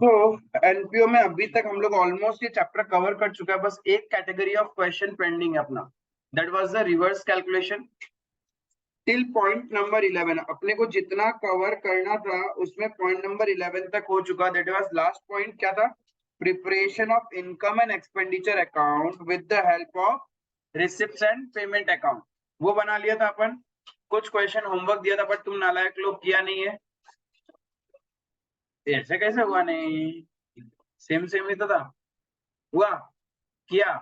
तो एनपीओ में अभी तक हम लोग ऑलमोस्ट ये चैप्टर कवर कर चुका है, बस एक कैटेगरी ऑफ क्वेश्चन पेंडिंग है अपना, that was the reverse calculation till point number 11। अपने को जितना कवर करना था उसमें पॉइंट नंबर 11 तक हो चुका। दैट वाज लास्ट पॉइंट क्या था? Preparation of income and expenditure account with the help of receipts and payment account, वो बना लिया था अपन। कुछ क्वेश्चन होमवर्क दिया था बट तुम नालायक लोग किया नहीं है। ऐसे कैसे हुआ? नहीं, सेम सेम ही तो था। हुआ, किया,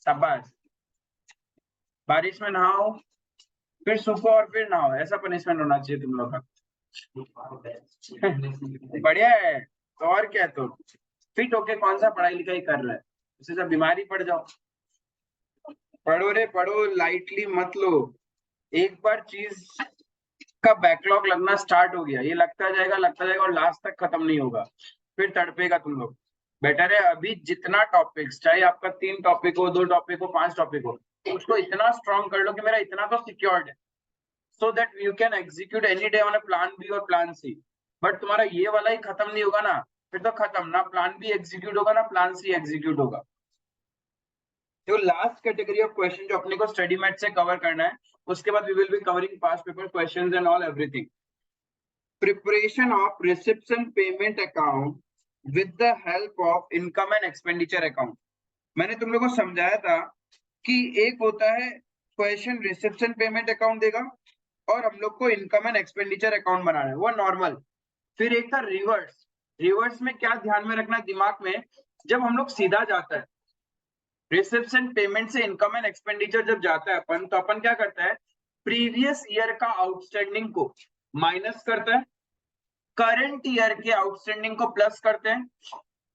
शाबाश। बारिश में नहाओ, फिर सूखो और फिर नहाओ, ऐसा पनिशमेंट होना चाहिए तुम लोग का। बढ़िया है। तो और क्या है, तो फिट होके कौन सा पढ़ाई लिखाई कर रहा है? उससे सब बीमारी पड़ जाओ। पढ़ो रे पढ़ो, लाइटली मत लो। एक बार चीज का बैकलॉग लगना स्टार्ट हो गया, ये लगता जाएगा और लास्ट तक खत्म नहीं होगा, फिर तड़पेगा तुम लोग। बेटर है अभी जितना टॉपिक्स, चाहे आपका 3 टॉपिक हो, 2 टॉपिक हो, 5 टॉपिक हो, उसको इतना स्ट्रॉन्ग कर लो कि मेरा इतना तो सिक्योर्ड है, so that you can execute any day on a plan B और प्लान सी। बट तुम्हारा ये वाला ही खत्म नहीं होगा ना, फिर तो खत्म, ना प्लान बी एग्जीक्यूट होगा ना प्लान सी एग्जीक्यूट होगा। तो लास्ट कैटेगरी ऑफ क्वेश्चन जो अपने को स्टडी मैथ से कवर करना है, उसके बाद we will be covering past paper questions and all everything. Preparation of receipts and payment account with the help of income and expenditure account. मैंने तुम लोगों को समझाया था कि एक होता है question receipts and payment account देगा और हम लोग को इनकम एंड एक्सपेंडिचर अकाउंट बनाना है, वो नॉर्मल। फिर एक था रिवर्स। रिवर्स में क्या ध्यान में रखना दिमाग में, जब हम लोग सीधा जाता है रिसिप्ट्स एंड पेमेंट से इनकम एंड एक्सपेंडिचर जब जाता है अपन, तो अपन क्या करता है, प्रीवियस ईयर का आउटस्टैंडिंग को माइनस करता है, करंट ईयर के आउटस्टैंडिंग को प्लस करते हैं,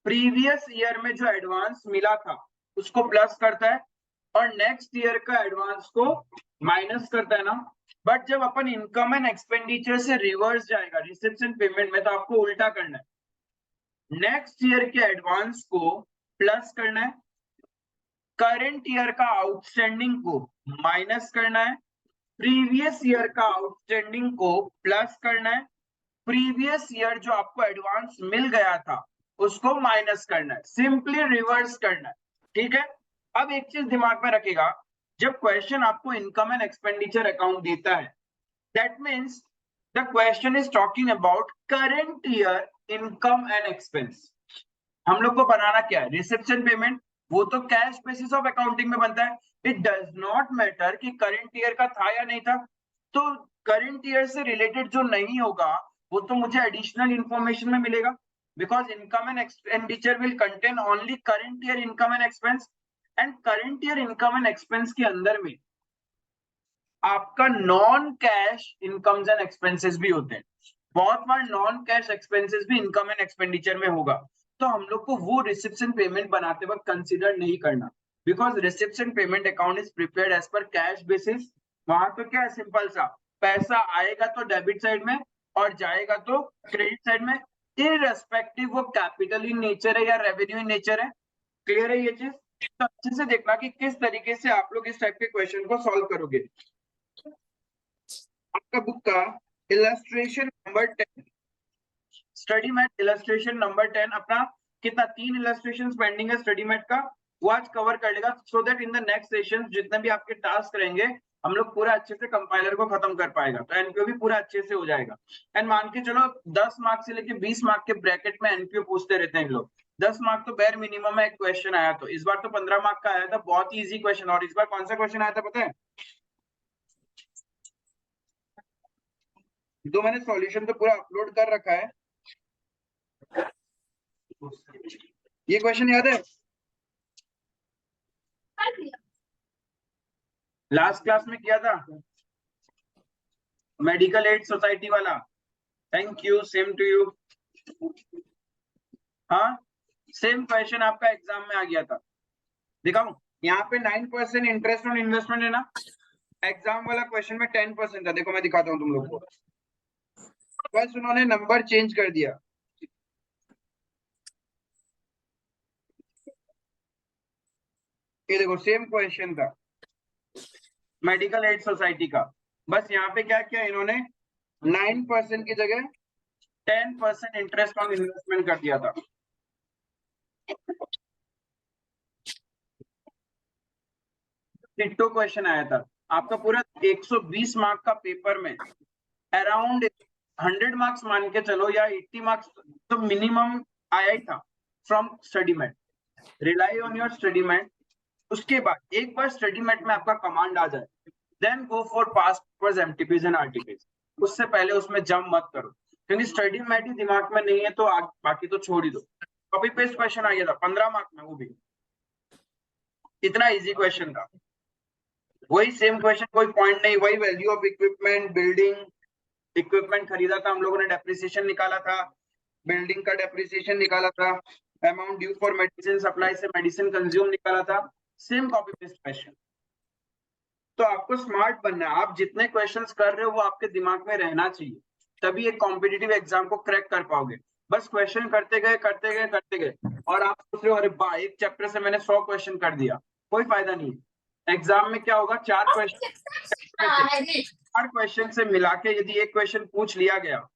प्रीवियस ईयर में जो एडवांस मिला था उसको प्लस करता है और नेक्स्ट ईयर का एडवांस को माइनस करता है ना। बट जब अपन इनकम एंड एक्सपेंडिचर से रिवर्स जाएगा रिसिप्ट्स एंड पेमेंट में, तो आपको उल्टा करना है, नेक्स्ट ईयर के एडवांस को प्लस करना है, करंट ईयर का आउटस्टैंडिंग को माइनस करना है, प्रीवियस ईयर का आउटस्टैंडिंग को प्लस करना है, प्रीवियस ईयर जो आपको एडवांस मिल गया था उसको माइनस करना है, सिंपली रिवर्स करना है। ठीक है। अब एक चीज दिमाग में रखेगा, जब क्वेश्चन आपको इनकम एंड एक्सपेंडिचर अकाउंट देता है, that means the question is talking about current year income and expense. हम लोग को बनाना क्या है, रिसेप्शन पेमेंट, वो तो कैश बेसिस ऑफ अकाउंटिंग में बनता है। इट डज नॉट मैटर कि करंट ईयर का था या नहीं था, तो करंट ईयर से रिलेटेड जो नहीं होगा वो तो मुझे एडिशनल इंफॉर्मेशन में मिलेगा, because income and expenditure will contain only current year income and expense. And current year income and expense के अंदर में आपका non cash incomes and expenses भी होते हैं। बहुत बार नॉन कैश एक्सपेंसेस भी इनकम एंड एक्सपेंडिचर में होगा, तो हम लोग को वो रिसिप्शन पेमेंट बनाते वक्त कंसीडर नहीं करना, because reception payment account is prepared as per cash basis. वहां तो क्या है, सिंपल सा, पैसा आएगा तो डेबिट साइड में और जाएगा तो क्रेडिट साइड में, इररेस्पेक्टिव वो कैपिटल इन नेचर है या रेवेन्यू इन नेचर है। क्लियर है ये चीज? तो अच्छे से देखना कि किस तरीके से आप लोग इस टाइप के क्वेश्चन को सॉल्व करोगे। आपका बुक का illustration number 10, study math illustration number 10 अपना कितना, 3 इलस्ट्रेशन पेंडिंग है स्टडी मैथ का, वो आज कवर कर लेगा, so that in the next session जितने भी आपके टास्क रहेंगे हम लोग पूरा अच्छे से कंपाइलर को खत्म कर पाएगा, तो एनपीओ भी पूरा अच्छे से हो जाएगा। एंड मान के चलो 10 मार्क्स से लेके 20 मार्क के ब्रैकेट में एनपीओ पूछते रहते हैं लोग। 10 मार्क तो बेर मिनिमम है, एक क्वेश्चन आया, तो इस बार तो 15 मार्क का आया था, बहुत इजी क्वेश्चन। और इस बार कौन सा क्वेश्चन आया था पता है? जो मैंने सॉल्यूशन तो पूरा अपलोड कर रखा है, ये क्वेश्चन याद है? लास्ट क्लास में किया था, मेडिकल एड सोसाइटी वाला। Thank you, same to you. हाँ, सेम क्वेश्चन आपका एग्जाम में आ गया था, दिखाऊं? यहाँ पे 9% इंटरेस्ट ऑन इन्वेस्टमेंट है ना, एग्जाम वाला क्वेश्चन में 10% था। देखो मैं दिखाता हूँ तुम लोग को, बस उन्होंने नंबर चेंज कर दिया। ये देखो सेम क्वेश्चन था मेडिकल एड सोसाइटी का, बस यहाँ पे क्या किया इन्होंने, 9% की जगह 10% इंटरेस्ट ऑन इन्वेस्टमेंट कर दिया था। टिट्टो क्वेश्चन आया था आपका पूरा 120 मार्क का पेपर में, अराउंड 100 मार्क्स मान के चलो या 80 मार्क्स तो मिनिमम आया ही था from study mate. Rely on your study mate. उसके बाद एक बार स्टडी मेट में आपका कमांड आ जाए, then go for past papers, MTPs and RTPs. उससे पहले उसमें जंप मत करो, क्योंकि स्टडी मेट ही दिमाग में नहीं है तो बाकी तो छोड़ ही दो। कॉपी पेस्ट क्वेश्चन आ गया था 15 मार्क में, वो भी इतना इजी क्वेश्चन था। वही सेम क्वेश्चन, कोई पॉइंट नहीं, वही value of equipment, building, equipment खरीदा था हम लोगों ने, डेप्रिसिएशन निकाला था, बिल्डिंग का डेप्रिसिएशन निकाला था, amount due for medicine supply से मेडिसिन कंज्यूम निकाला था। Same copy paste question. तो आपको स्मार्ट बनना है, आप जितने क्वेश्चंस कर रहे हो वो आपके दिमाग में रहना चाहिए, तभी एक कॉम्पिटिटिव एग्जाम को क्रैक कर पाओगे। बस क्वेश्चन करते गए करते गए करते गए और आप सोच रहे हो अरे बा एक चैप्टर से मैंने 100 क्वेश्चन कर दिया, कोई फायदा नहीं। एग्जाम में क्या होगा, 4 क्वेश्चन से मिला के यदि एक क्वेश्चन पूछ लिया गया,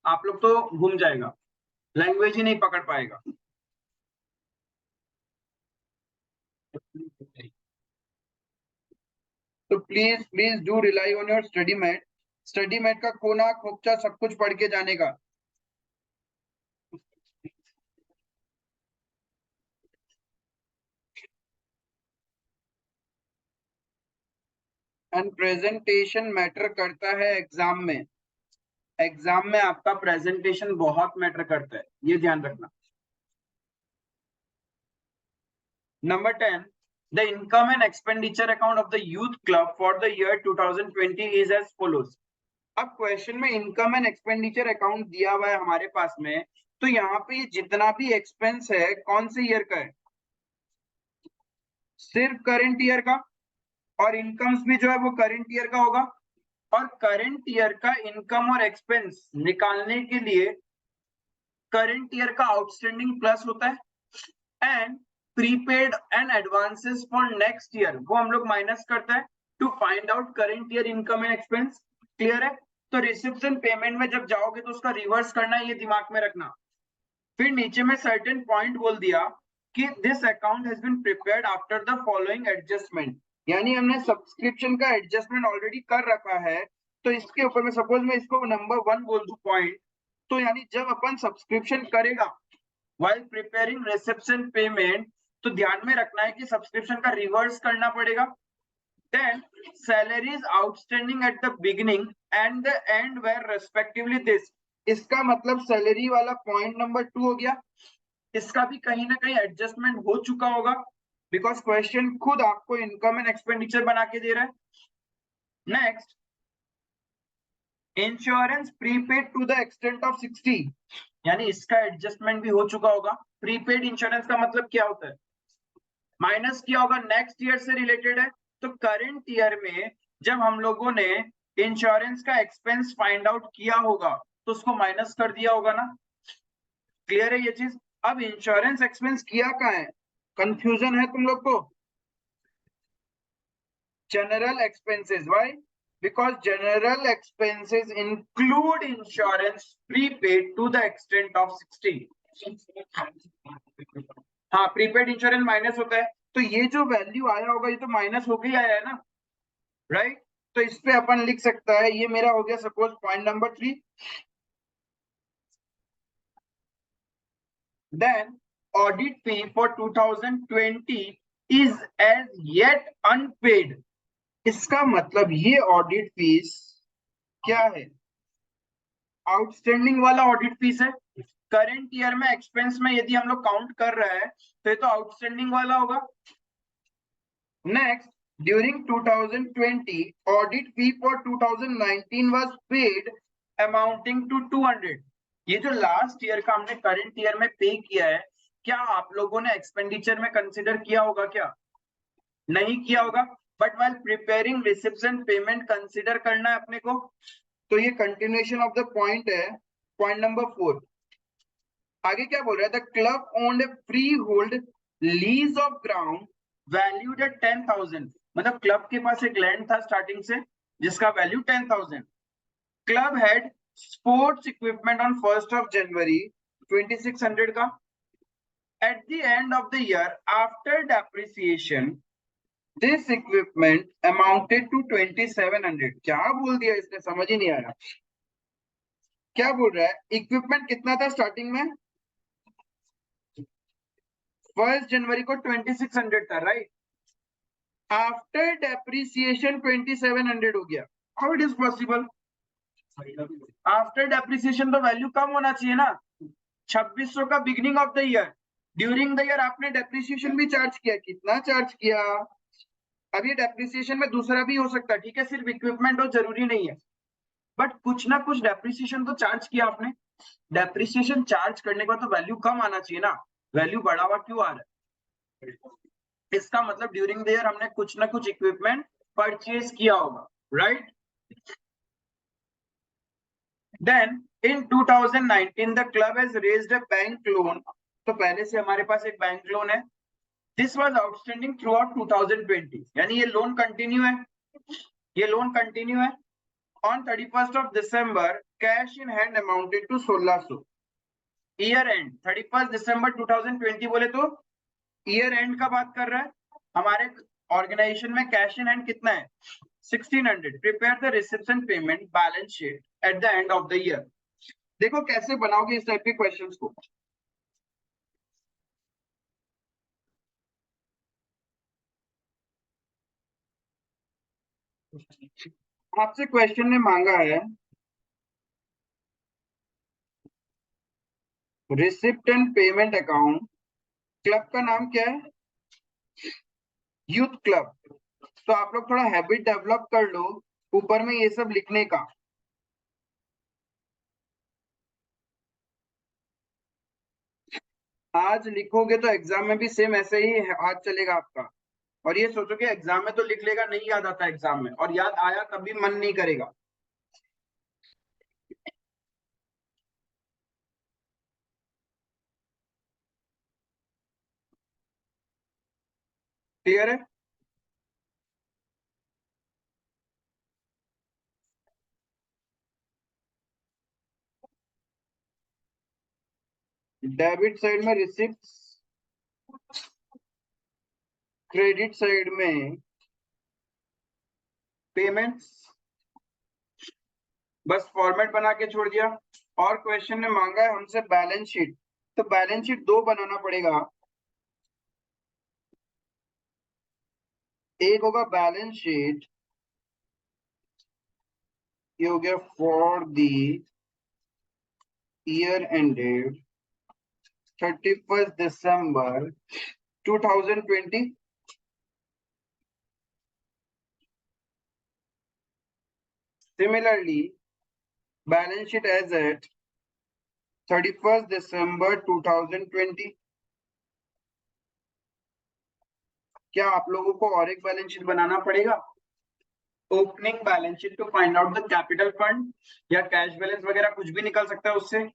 आप लोग तो घूम जाएगा, लैंग्वेज ही नहीं पकड़ पाएगा। तो please please do rely on your study mate. Study mate का कोना खोपचा सब कुछ पढ़ के जाने का। एंड प्रेजेंटेशन मैटर करता है एग्जाम में। एग्जाम में आपका प्रेजेंटेशन बहुत मैटर करता है, ये ध्यान रखना। Number 10, the income and expenditure account of the youth club for the year 2020 is as follows. अब क्वेश्चन में इनकम एंड एक्सपेंडिचर अकाउंट दिया हुआ है हमारे पास में, तो यहाँ पे जितना भी एक्सपेंस है कौन से ईयर का है, सिर्फ करंट ईयर का, और इनकम्स भी जो है वो करंट ईयर का होगा। और करंट ईयर का इनकम और एक्सपेंस निकालने के लिए करंट ईयर का आउटस्टैंडिंग प्लस होता है, and prepaid and advances for next year वो हम लोग माइनस करता है to find out current year income and expense. Clear है? तो रिसिप्शन पेमेंट में जब जाओगे तो उसका रिवर्स करना है, ये दिमाग में रखना। फिर नीचे में सर्टेन पॉइंट बोल दिया कि this account has been prepared after the following adjustment, यानी हमने सब्सक्रिप्शन का एडजस्टमेंट ऑलरेडी कर रखा है। तो इसके ऊपर में सपोज मैं इसको नंबर 1 बोल दूं पॉइंट, तो यानी जब अपन सब्सक्रिप्शन करेगा व्हाइल प्रिपेयरिंग रिसेप्शन पेमेंट, तो ध्यान में रखना है कि सब्सक्रिप्शन का रिवर्स करना पड़ेगा। Then salaries outstanding at the beginning and the end were respectively this। इसका मतलब सैलरी वाला पॉइंट नंबर 2 हो गया, इसका भी कहीं ना कहीं एडजस्टमेंट हो चुका होगा, बिकॉज क्वेश्चन खुद आपको इनकम एंड एक्सपेंडिचर बना के दे रहा है। Next, insurance prepaid to the extent of 60, यानी इसका एडजस्टमेंट भी हो चुका होगा। प्रीपेड इंश्योरेंस का मतलब क्या होता है, माइनस किया होगा, नेक्स्ट ईयर से रिलेटेड है। तो करंट ईयर में जब हम लोगों ने इंश्योरेंस का एक्सपेंस फाइंड आउट किया होगा तो उसको माइनस कर दिया होगा ना। क्लियर है ये चीज? अब इंश्योरेंस एक्सपेंस किया कहाँ है, कंफ्यूजन है तुम लोग को? General expenses, why? Because general expenses include insurance prepaid to the extent of 60। हाँ, प्रीपेड इंश्योरेंस माइनस होता है, तो ये जो वैल्यू आया होगा ये तो माइनस होके ही आया है ना, राइट? तो इस पे अपन लिख सकता है, ये मेरा हो गया suppose point number 3। Then audit fee for 2020 is as yet unpaid. इसका मतलब ये ऑडिट फीस क्या है, आउटस्टैंडिंग वाला ऑडिट फीस है। करंट ईयर में एक्सपेंस में यदि हम लोग काउंट कर रहे हैं तो ये तो आउटस्टैंडिंग वाला होगा। Next, during 2020 audit fee for 2019 was paid amounting to 200। ये जो लास्ट ईयर का हमने करंट ईयर में पे किया है, क्या आप लोगों ने एक्सपेंडिचर में कंसिडर किया होगा क्या? नहीं किया होगा, but while preparing reception payment consider करना है अपने को। तो ये कंटिन्यूएशन ऑफ द पॉइंट है, पॉइंट नंबर 4। आगे क्या बोल रहा है, the club owned A free hold lease of ground valued at 10,000। मतलब क्लब के पास एक लैंड था स्टार्टिंग से जिसका value 10,000। Club had sports equipment on 1st of January 2600 का. At the end of the year after depreciation this equipment amounted to 2700. क्या बोल दिया इसने, समझ ही नहीं आया. क्या बोल रहा है, इक्विपमेंट कितना था स्टार्टिंग में? 1st जनवरी को 2600 था, राइट? आफ्टर डेप्रिसिएशन 2700 हो गया. How it is possible? After depreciation तो वैल्यू कम होना चाहिए ना. 2600 का beginning of the year, during the year आपने डेप्रिसिएशन भी चार्ज किया. कितना चार्ज किया? अब ये डेप्रिसिएशन में दूसरा भी हो सकता है, ठीक है, सिर्फ इक्विपमेंट हो जरूरी नहीं है, बट कुछ ना कुछ डेप्रिसिएशन तो चार्ज किया आपने. डेप्रिसिएशन चार्ज करने का तो वैल्यू कम आना चाहिए ना, वैल्यू बढ़ा हुआ क्यों आ रहा है? इसका मतलब ड्यूरिंग द ईयर हमने कुछ ना कुछ इक्विपमेंट परचेज किया होगा, right? Then in 2019 the club has raised a bank loan. तो पहले से हमारे पास एक बैंक लोन है. This was outstanding throughout 2020, यानी ये लोन कंटिन्यू है, ये लोन कंटिन्यू है. On 31st of December cash in hand amounted to 1600. Year end 31st December 2020 बोले तो ईयर एंड का बात कर रहा है. हमारे ऑर्गेनाइजेशन में कैश इन हैंड कितना है? 1600. Prepare the reception payment balance sheet at the end of the year. देखो कैसे बनाओगे इस टाइप के क्वेश्चंस को. आपसे क्वेश्चन ने मांगा है receipt and payment account. Club का नाम क्या है? Youth club. तो आप लोग थोड़ा हैबिट डेवलप कर लो ऊपर में ये सब लिखने का. आज लिखोगे तो एग्जाम में भी सेम ऐसे ही आज चलेगा आपका. और ये सोचो कि एग्जाम में तो लिख लेगा, नहीं याद आता एग्जाम में, और याद आया तभी मन नहीं करेगा. क्लियर है? डेबिट साइड में रिसिप्ट, क्रेडिट साइड में पेमेंट्स. बस फॉर्मेट बना के छोड़ दिया. और क्वेश्चन ने मांगा है हमसे बैलेंस शीट. तो बैलेंस शीट दो बनाना पड़ेगा. एक होगा बैलेंस शीट, ये हो गया for the year ended 31st December 2020. Similarly, balance sheet as at 31st December 2020. क्या आप लोगों को और एक बैलेंस शीट बनाना पड़ेगा? Opening balance sheet to find out the capital fund या कैश बैलेंस वगैरह कुछ भी निकल सकता है उससे.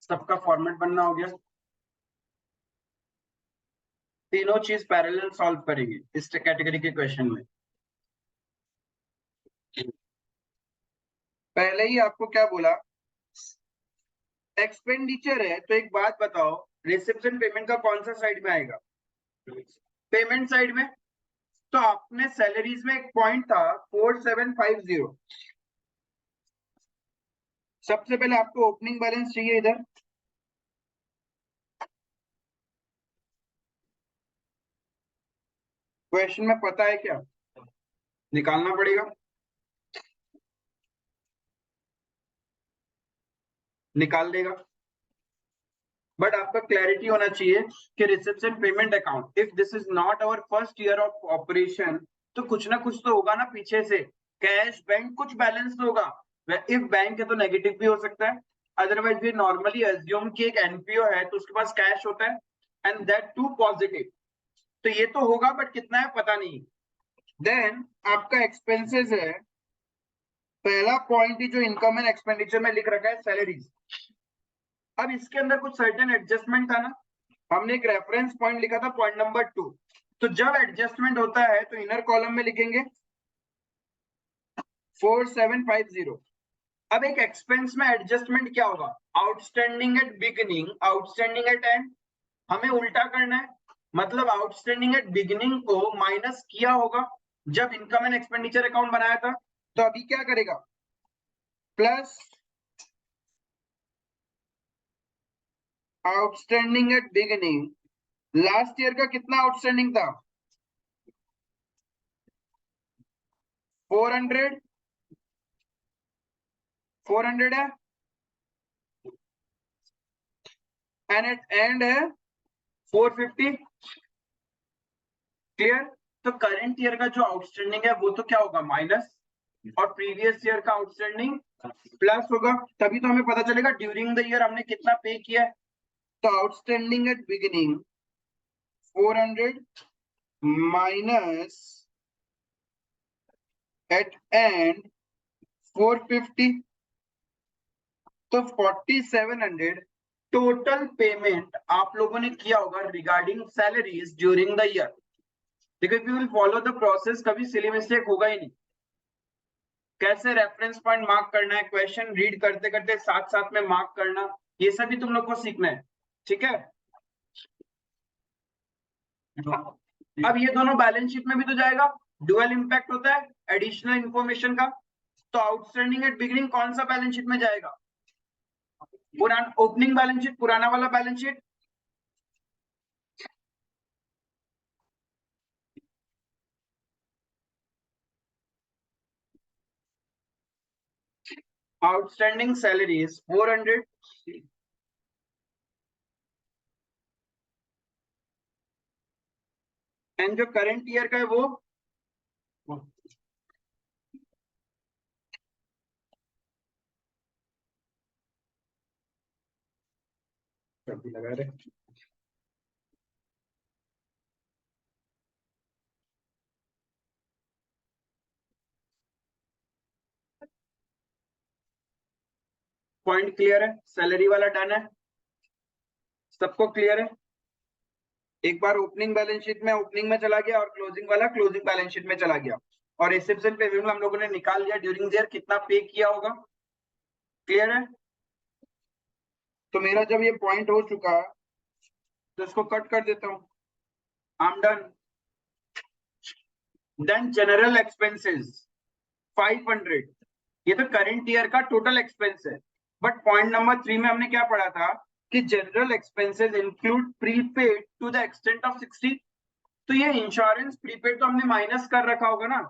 सबका फॉर्मेट बनना हो गया. तीनों चीज पैरेलल सॉल्व करेंगे इस कैटेगरी के क्वेश्चन में. पहले ही आपको क्या बोला, एक्सपेंडिचर है. तो एक बात बताओ, रिसेप्शन पेमेंट का कौन सा साइड में आएगा? पेमेंट साइड में. तो आपने सैलरीज में एक पॉइंट था 4750. सबसे पहले आपको ओपनिंग बैलेंस चाहिए इधर. क्वेश्चन में पता है क्या? निकालना पड़ेगा. निकाल देगा. बट आपका क्लैरिटी होना चाहिए कि reception payment account, if this is not our first year of operation, तो कुछ ना कुछ तो होगा ना पीछे से, कैश बैंक कुछ बैलेंस तो होगा। इफ बैंक है तो नेगेटिव भी हो सकता है, अदरवाइज भी नॉर्मली एज्यूम कि एक एनपीओ है तो उसके पास कैश होता है, एंड दैट टू पॉजिटिव। तो ये तो होगा, बट कितना है पता नहीं। देन आपका एक्सपेंसेस है, पहला पॉइंट ही जो इनकम एंड एक्सपेंडिचर में लिख रखा है सैलरीज। अब इसके अंदर कुछ सर्टेन एडजस्टमेंट था ना, हमने एक रेफरेंस पॉइंट लिखा था पॉइंट नंबर 2। तो जब एडजस्टमेंट होता है तो इनर कॉलम में लिखेंगे 4750। अब एक एक्सपेंस में एडजस्टमेंट क्या होगा, outstanding at beginning, outstanding at and. हमें उल्टा करना है, मतलब आउटस्टैंडिंग एट बिगिनिंग को माइनस किया होगा जब इनकम एंड एक्सपेंडिचर अकाउंट बनाया था। तो अभी क्या करेगा, plus outstanding at beginning. Last year का कितना आउटस्टैंडिंग था, 400, 400 है, एंड एट एंड है 450। क्लियर। तो करंट ईयर का जो आउटस्टैंडिंग है वो तो क्या होगा, माइनस, और प्रीवियस ईयर का आउटस्टैंडिंग प्लस होगा। तभी तो हमें पता चलेगा ड्यूरिंग द ईयर हमने कितना पे किया है। तो outstanding at beginning 400 minus at end 450, तो 4700 टोटल पेमेंट आप लोगों ने किया होगा regarding salaries during the year. देखो if you will follow the process, कभी सिली मिस्टेक होगा ही नहीं। कैसे रेफरेंस पॉइंट मार्क करना है, क्वेश्चन रीड करते करते साथ साथ में मार्क करना, ये सभी तुम लोग को सीखना है, ठीक है। अब ये दोनों बैलेंस शीट में भी तो जाएगा, डुअल इंपैक्ट होता है एडिशनल इंफॉर्मेशन का। तो आउटस्टैंडिंग एट बिगिनिंग कौन सा बैलेंस शीट में जाएगा, पुराना ओपनिंग बैलेंस शीट, पुराना वाला balance sheet. Outstanding salaries 400, and जो करंट ईयर का है वो लगा रहे। पॉइंट क्लियर है, सैलरी वाला डन है, सबको क्लियर है। एक बार ओपनिंग बैलेंस शीट में ओपनिंग में चला गया और क्लोजिंग वाला क्लोजिंग बैलेंस शीट में चला गया, और रिसेप्शन पेमेंट में हम लोगों ने निकाल लिया ड्यूरिंग ईयर कितना पे किया होगा। क्लियर है। तो मेरा जब ये पॉइंट हो चुका तो इसको कट कर देता हूं, I am done. Then general expenses 500, ये तो करंट ईयर का टोटल एक्सपेंस है। बट पॉइंट नंबर 3 में हमने क्या पढ़ा था कि general expenses include prepaid to the extent of 60। तो ये इंश्योरेंस प्रीपेड तो हमने माइनस कर रखा होगा ना,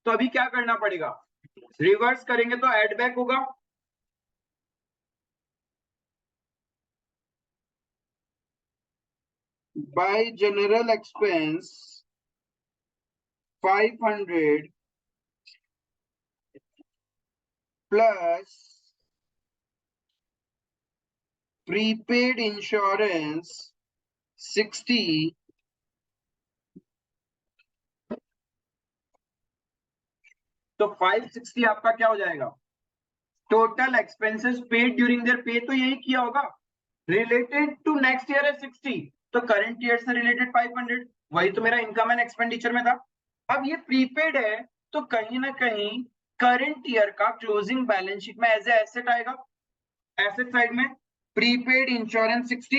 तो अभी क्या करना पड़ेगा, रिवर्स करेंगे तो एड बैक होगा। Bye general expense 500 plus prepaid insurance 60, तो 560 आपका क्या हो जाएगा, total expenses paid during their पे तो यही किया होगा, रिलेटेड टू नेक्स्ट ईयर है 60, तो करंट ईयर से रिलेटेड 500, वही तो मेरा इनकम एंड एक्सपेंडिचर में था। अब ये प्रीपेड है तो कहीं ना कहीं करंट ईयर का क्लोजिंग बैलेंस शीट में एज ए एसेट आएगा, एसेट साइड में प्रीपेड इंश्योरेंस 60।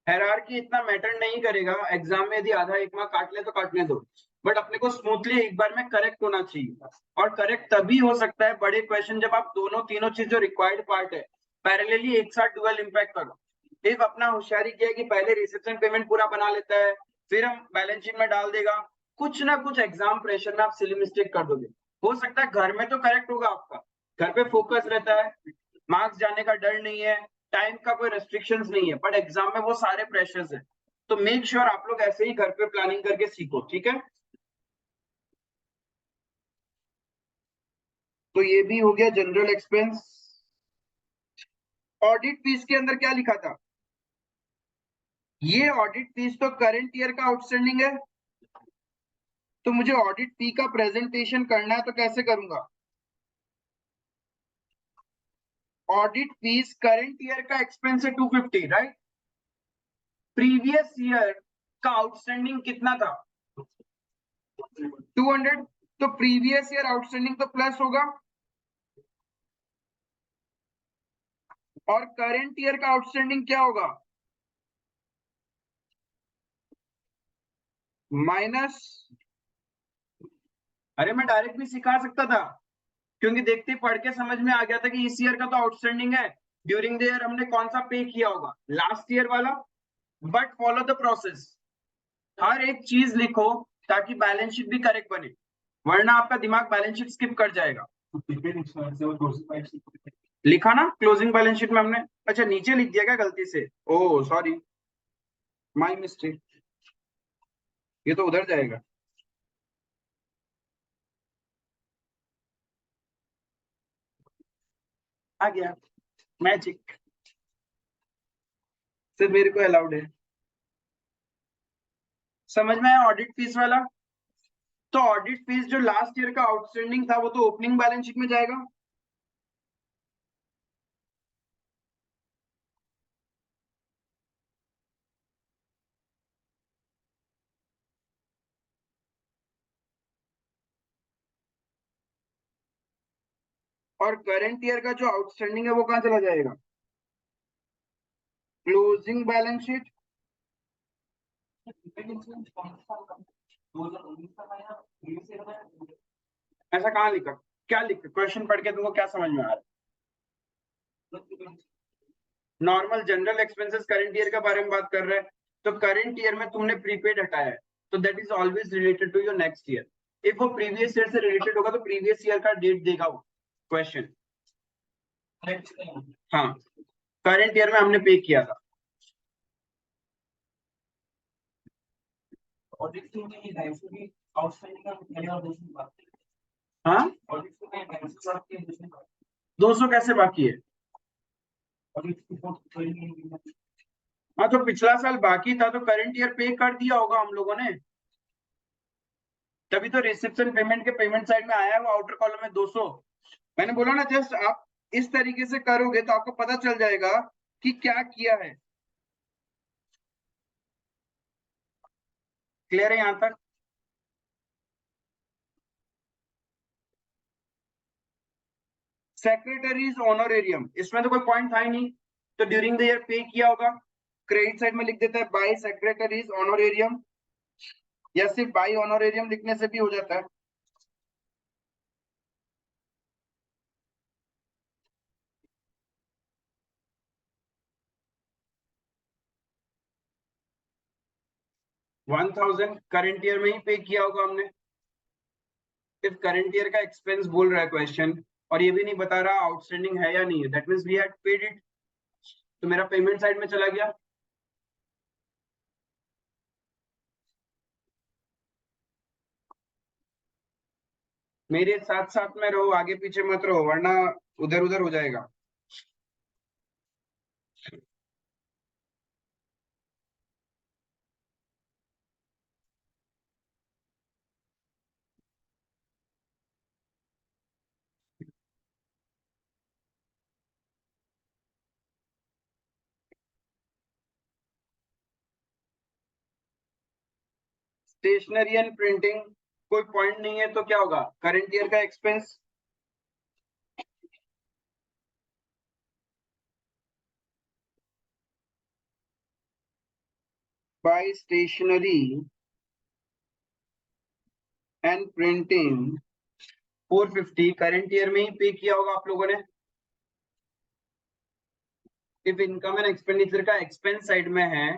हायरार्की इतना मैटर नहीं करेगा, एग्जाम में यदि आधा एक मार्क काट ले तो काटने दो, बट अपने को स्मूथली एक बार में करेक्ट होना चाहिए। और करेक्ट तभी हो सकता है बड़े क्वेश्चन जब आप दोनों तीनों चीज जो रिक्वायर्ड पार्ट है पैरेलली एक साथ डुअल इंपैक्ट करो। इफ अपना होशियारी किया कि पहले रिसेप्शन पेमेंट पूरा बना लेता है फिर हम बैलेंस शीट में डाल देगा, कुछ ना कुछ एग्जाम प्रेशर में आप सिली मिस्टेक कर दोगे। हो सकता है घर में तो करेक्ट होगा आपका, घर पे फोकस रहता है, मार्क्स जाने का डर नहीं है, टाइम का कोई रेस्ट्रिक्शंस नहीं है, बट एग्जाम में वो सारे प्रेशर्स है। तो मेक श्योर आप लोग ऐसे ही घर पे प्लानिंग करके सीखो, ठीक है। तो ये भी हो गया जनरल एक्सपेंस। ऑडिट फीस के अंदर क्या लिखा था? ये ऑडिट फीस तो करंट ईयर का आउटस्टैंडिंग है, तो मुझे ऑडिट फी का प्रेजेंटेशन करना है, तो कैसे करूंगा? ऑडिट फीस करंट ईयर का एक्सपेंस है 250, राइट? प्रीवियस ईयर का आउटस्टैंडिंग कितना था? 200। तो प्रीवियस ईयर आउटस्टैंडिंग तो प्लस होगा, और करंट ईयर का आउटस्टैंडिंग क्या होगा? माइनस। अरे मैं डायरेक्ट भी सिखा सकता था, क्योंकि देखते ही पढ़ के समझ में आ गया था कि इस ईयर का तो आउटस्टैंडिंग है, ड्यूरिंग द ईयर हमने कौन सा पे किया होगा, लास्ट ईयर वाला। बट फॉलो द प्रोसेस, हर एक चीज लिखो ताकि बैलेंस शीट भी करेक्ट बने, वरना आपका दिमाग बैलेंस शीट स्किप कर जाएगा। लिखा ना क्लोजिंग बैलेंस शीट में हमने? अच्छा नीचे लिख दिया क्या गलती से? ओह सॉरी, माय मिस्टेक, ये तो उधर जाएगा। आ गया मैजिक, सिर्फ मेरे को अलाउड है। समझ में आया ऑडिट फीस वाला? तो ऑडिट फीस जो लास्ट ईयर का आउटस्टैंडिंग था वो तो ओपनिंग बैलेंस शीट में जाएगा। और करंट ईयर का जो आउटस्टैंडिंग है वो कहाँ चला जाएगा? Closing balance sheet. ऐसा कहाँ लिखा? क्या लिखा क्वेश्चन पढ़ के तुमको क्या समझ में आ रहा है? Normal general expenses current year के बारे में बात कर रहे हैं, तो करंट ईयर में तुमने प्रीपेड हटाया है, तो that is always related to your next year. If वो प्रीवियस ईयर से रिलेटेड होगा तो प्रीवियस ईयर का डेट देगा वो क्वेश्चन। हाँ, करंट ईयर में हमने पे किया था। हाँ, 200 कैसे बाकी है? हाँ तो पिछला साल बाकी था तो करंट ईयर पे कर दिया होगा हम लोगों ने, तभी तो रिसिप्शन पेमेंट के पेमेंट साइड में आया है वो आउटर कॉलम में 200। मैंने बोला ना, जस्ट आप इस तरीके से करोगे तो आपको पता चल जाएगा कि क्या किया है। क्लियर है यहां तक? सेक्रेटरीज ऑनरेरियम, इसमें तो कोई पॉइंट था ही नहीं, तो ड्यूरिंग द ईयर पे किया होगा। क्रेडिट साइड में लिख देता है बाय सेक्रेटरीज ऑनरेरियम, या सिर्फ बाय ऑनरेरियम लिखने से भी हो जाता है। वन थाउजेंड करंट ईयर में ही पे किया होगा हमने। सिर्फ करंट ईयर का एक्सपेंस बोल रहा है क्वेश्चन, और ये भी नहीं बता रहा आउटस्टैंडिंग है या नहीं है, that means we had paid it, तो मेरा पेमेंट साइड में चला गया। मेरे साथ साथ में रहो, आगे पीछे मत रहो, वरना उधर उधर हो जाएगा। स्टेशनरी एंड प्रिंटिंग कोई पॉइंट नहीं है, तो क्या होगा? करंट ईयर का expense by stationery and printing 450 current year में ही पे किया होगा आप लोगों ने। इफ इनकम एंड एक्सपेंडिचर का एक्सपेंस साइड में है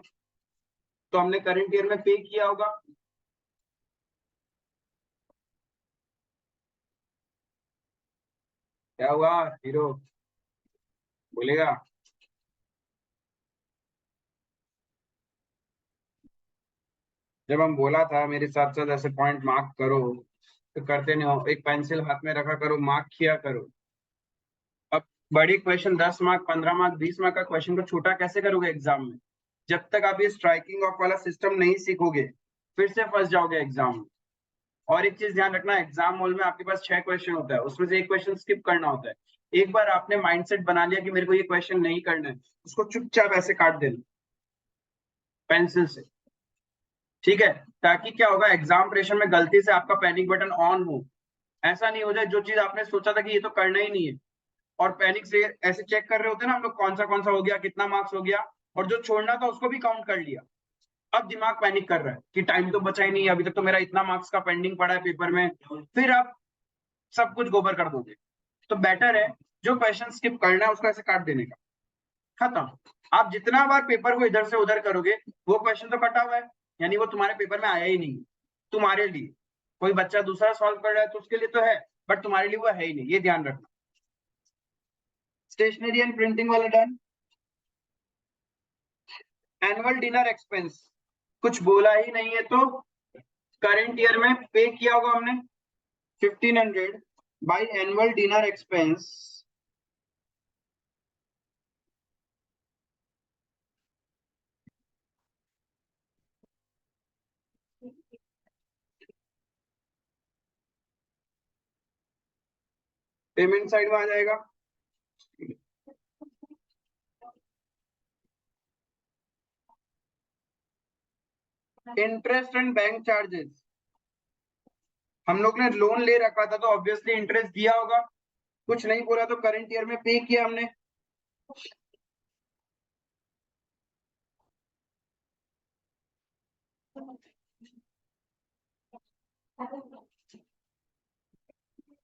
तो हमने करंट ईयर में पे किया होगा। क्या हुआ हीरो, बोलेगा? जब हम बोला था मेरे साथ साथ ऐसे पॉइंट मार्क करो, तो करते नहीं हो। एक पेंसिल हाथ में रखा करो, मार्क किया करो। अब बड़ी क्वेश्चन 10 मार्क, 15 मार्क, 20 मार्क का क्वेश्चन को छोटा कैसे करोगे एग्जाम में? जब तक आप ये स्ट्राइकिंग ऑफ वाला सिस्टम नहीं सीखोगे, फिर से फंस जाओगे एग्जाम में। और एक चीज ध्यान रखना, एग्जाम हॉल में आपके पास 6 क्वेश्चन होता है, उसमें से एक क्वेश्चन स्किप करना होता है। एक बार आपने माइंडसेट बना लिया कि मेरे को ये क्वेश्चन नहीं करना है, उसको चुपचाप ऐसे काट देना पेंसिल से, ठीक है? ताकि क्या होगा, एग्जाम प्रेशर में गलती से आपका पैनिक बटन ऑन हो, ऐसा नहीं हो जाए जो चीज आपने सोचा था कि ये तो करना ही नहीं है, और पैनिक से ऐसे चेक कर रहे होते हैं ना हम लोग, कौन सा हो गया, कितना मार्क्स हो गया, और जो छोड़ना था उसको भी काउंट कर लिया। अब दिमाग पैनिक कर रहा है कि टाइम तो बचा ही नहीं है, अभी तक तो मेरा इतना मार्क्स का पेंडिंग पड़ा है पेपर में, फिर आप सब कुछ गोबर कर दोगे। तो बेटर है जो क्वेश्चन स्किप करना है उसको ऐसे काट देने का, खत्म। आप जितना बार पेपर को इधर से उधर करोगे, वो क्वेश्चन तो कटा हुआ है, यानी वो तुम्हारे पेपर में आया ही नहीं। तुम्हारे लिए कोई बच्चा दूसरा सॉल्व कर रहा है तो उसके लिए तो है, बट तुम्हारे लिए वो है ही नहीं, ये ध्यान रखना। स्टेशनरी एंड प्रिंटिंग वाला डन। एनुअल डिनर एक्सपेंस कुछ बोला ही नहीं है, तो करंट ईयर में पे किया होगा हमने 1500 by annual dinner expense. Payment side में आ जाएगा। इंटरेस्ट एंड बैंक चार्जेस, हम लोग ने लोन ले रखा था तो ऑब्वियसली इंटरेस्ट दिया होगा, कुछ नहीं बोला तो करंट ईयर में पे किया हमने।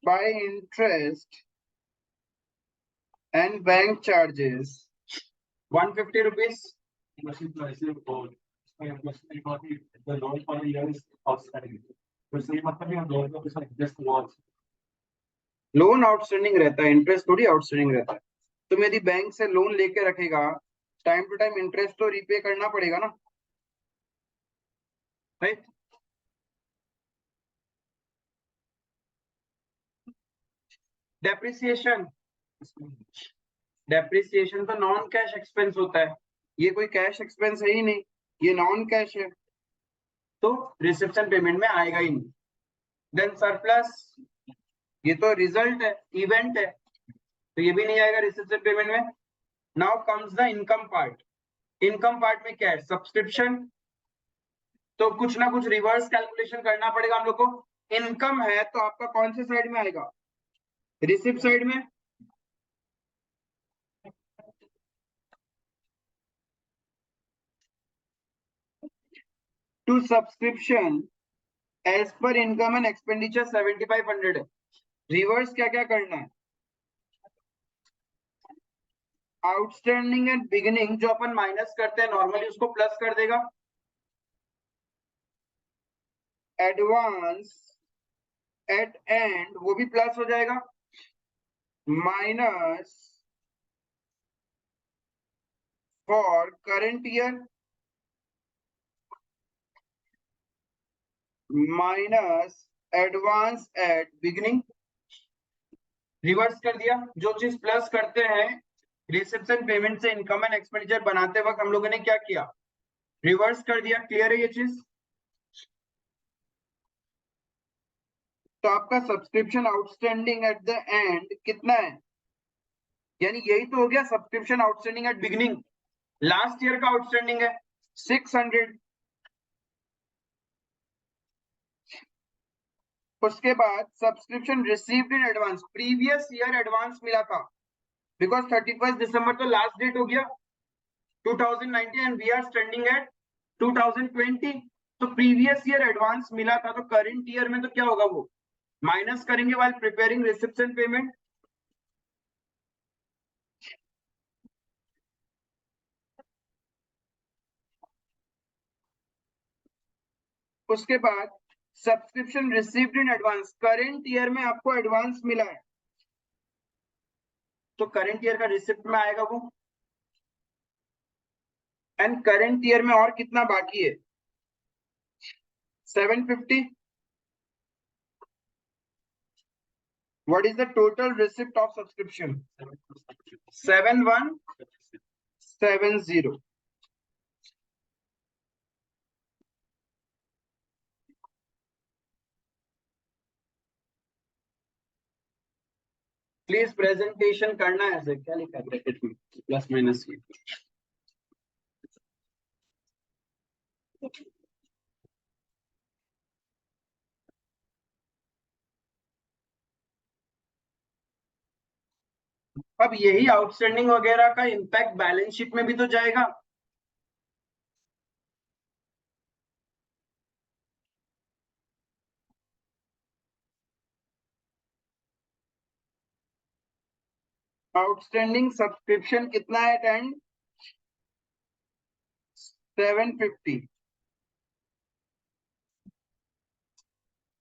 Bye interest and bank charges 150 rupees. Loan outstanding रहता है, इंटरेस्ट थोड़ी आउटस्टैंडिंग रहता है। तुम यदि बैंक से लोन लेके रखेगा, टाइम टू टाइम इंटरेस्ट तो रीपे करना पड़ेगा ना, राइट? डेप्रिसिएशन, डेप्रिसिएशन तो नॉन कैश एक्सपेंस होता है, ये कोई कैश एक्सपेंस है ही नहीं, ये नॉन कैश है, तो रिसेप्शन पेमेंट में आएगा ही नहीं। देन सरप्लस, ये तो रिजल्ट है, इवेंट है, तो ये भी नहीं आएगा रिसेप्शन पेमेंट में। Now comes the income part. Income part में क्या है, सब्सक्रिप्शन, तो कुछ ना कुछ रिवर्स कैलकुलेशन करना पड़ेगा हम लोग को। इनकम है तो आपका कौन से साइड में आएगा, रिसिप्ट साइड में। To subscription as per income and expenditure 7500 है। रिवर्स क्या क्या करना है, आउटस्टैंडिंग एंड बिगिनिंग जो अपन माइनस करते हैं नॉर्मली उसको प्लस कर देगा, एडवांस एट एंड वो भी प्लस हो जाएगा, minus for current year, minus advance at beginning. Reverse कर दिया, जो चीज प्लस करते हैं रिसेप्शन पेमेंट से इनकम एंड एक्सपेंडिचर बनाते वक्त हम लोगों ने क्या किया, रिवर्स कर दिया। क्लियर है ये चीज? तो आपका subscription outstanding at the end कितना है, यानी यही तो हो गया subscription outstanding at beginning. Last year का आउटस्टैंडिंग है 600। उसके बाद subscription received in advance, previous year advance मिला था, बिकॉज 31 दिसंबर तो लास्ट डेट हो गया 2019 and we are standing at 2020, तो प्रीवियस ईयर एडवांस मिला था, तो करंट ईयर में तो क्या होगा, वो माइनस करेंगे वाइल प्रिपेयरिंग रिसेप्शन पेमेंट। उसके बाद subscription received in advance, current year में आपको एडवांस मिला है, तो करंट ईयर का रिसिप्ट में आएगा वो। एंड करंट ईयर में और कितना बाकी है? 750। What is the total receipt of subscription? 7170। Please presentation करना है ऐसे, क्या लिखा है ब्रैकेट में प्लस माइनस ये? अब यही आउटस्टैंडिंग वगैरह का इम्पैक्ट बैलेंस शीट में भी तो जाएगा। आउटस्टैंडिंग सब्सक्रिप्शन कितना है at end? 750।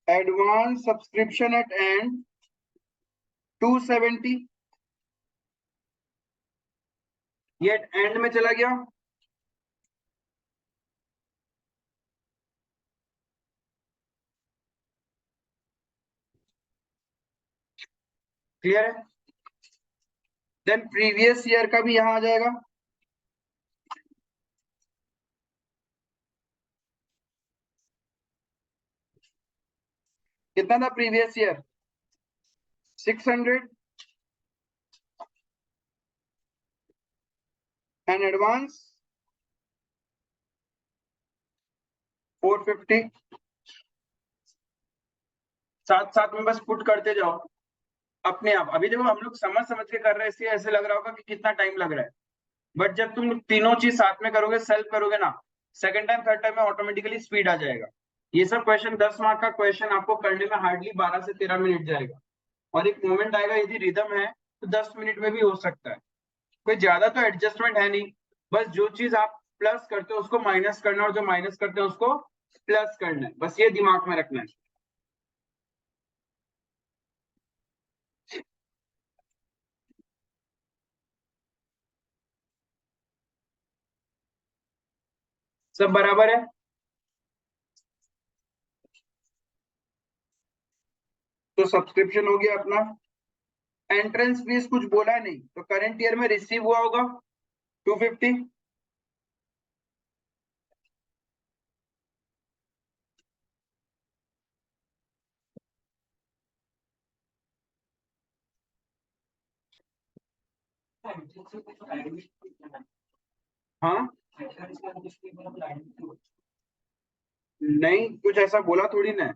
Advance subscription at end 270। ये एंड में चला गया। क्लियर है? देन प्रीवियस ईयर का भी यहां आ जाएगा। कितना था प्रीवियस ईयर? 600। And advance 450। साथ साथ में बस पुट करते जाओ अपने आप। अभी देखो हम लोग समझ समझ के कर रहे हैं, इसलिए ऐसे लग रहा होगा कि कितना टाइम लग रहा है, बट जब तुम तीनों चीज साथ में करोगे, सेल्फ करोगे ना, सेकंड टाइम थर्ड टाइम में ऑटोमेटिकली स्पीड आ जाएगा। ये सब क्वेश्चन 10 मार्क का क्वेश्चन आपको करने में हार्डली 12 से 13 मिनट जाएगा, और एक मोमेंट आएगा यदि रिदम है तो 10 मिनट में भी हो सकता है। कोई ज्यादा तो एडजस्टमेंट है नहीं, बस जो चीज आप प्लस करते हो उसको माइनस करना है, और जो माइनस करते हो उसको प्लस करना है, बस ये दिमाग में रखना है। सब बराबर है? तो सब्सक्रिप्शन हो गया अपना। एंट्रेंस फीस कुछ बोला नहीं, तो करंट ईयर में रिसीव हुआ होगा 250। हाँ, नहीं कुछ ऐसा बोला थोड़ी ना है।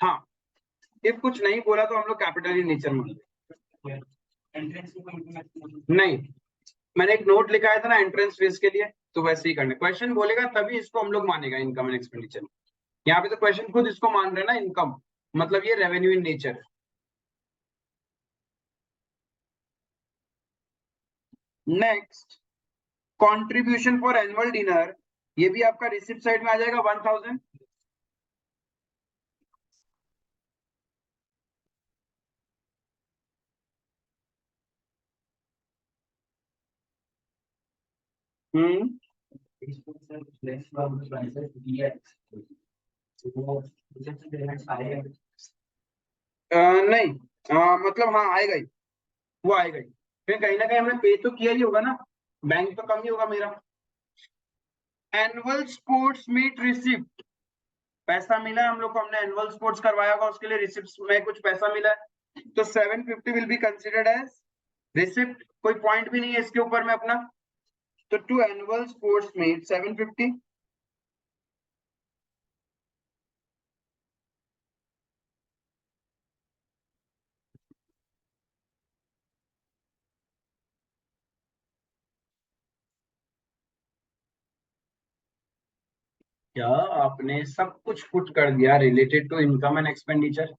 हाँ, इफ कुछ नहीं बोला तो हम लोग कैपिटल इन नेचर में। नहीं, मैंने एक नोट लिखा था ना एंट्रेंस फीस के लिए, तो वैसे ही करना। क्वेश्चन बोलेगा तभी इसको हम लोग मानेगा इनकम एंड एक्सपेंडिचर। यहाँ पे तो क्वेश्चन खुद इसको मान रहे हैं ना इनकम, मतलब ये revenue in nature. Next, contribution for annual dinner, ये भी आपका रिसिप्ट साइड में आ जाएगा 1000। हम्म। नहीं, मतलब हाँ आएगा ही, वो आएगा ही, फिर कहीं ना कहीं हमने पे तो किया ही होगा ना, बैंक तो कम ही होगा मेरा। एनुअल स्पोर्ट्स मीट रिसिप्ट, पैसा मिला है हम लोग को, हमने एनुअल स्पोर्ट्स करवाया होगा, उसके लिए रिसिप्ट में कुछ पैसा मिला है, तो 750 will be considered as receipt. कोई पॉइंट भी नहीं है इसके ऊपर में अपना। तो टू एनुअल स्पोर्ट्स मीट 750। क्या आपने सब कुछ पुट कर दिया related to income and expenditure?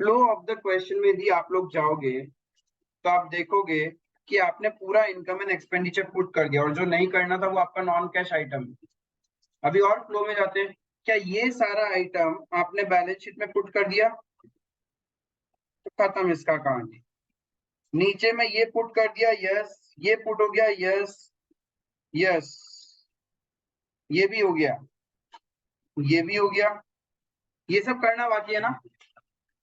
Flow of the question में यदि आप लोग जाओगे तो आप देखोगे कि आपने पूरा इनकम एंड एक्सपेंडिचर पुट कर दिया, और जो नहीं करना था वो आपका नॉन कैश आइटम है। अभी और फ्लो में जाते हैं। क्या ये सारा आइटम आपने बैलेंस शीट में पुट कर दिया? तो खत्म इसका कहानी। नीचे में ये पुट कर दिया, यस, ये पुट हो गया, यस यस, ये भी हो गया, ये भी हो गया, ये सब करना बाकी है ना।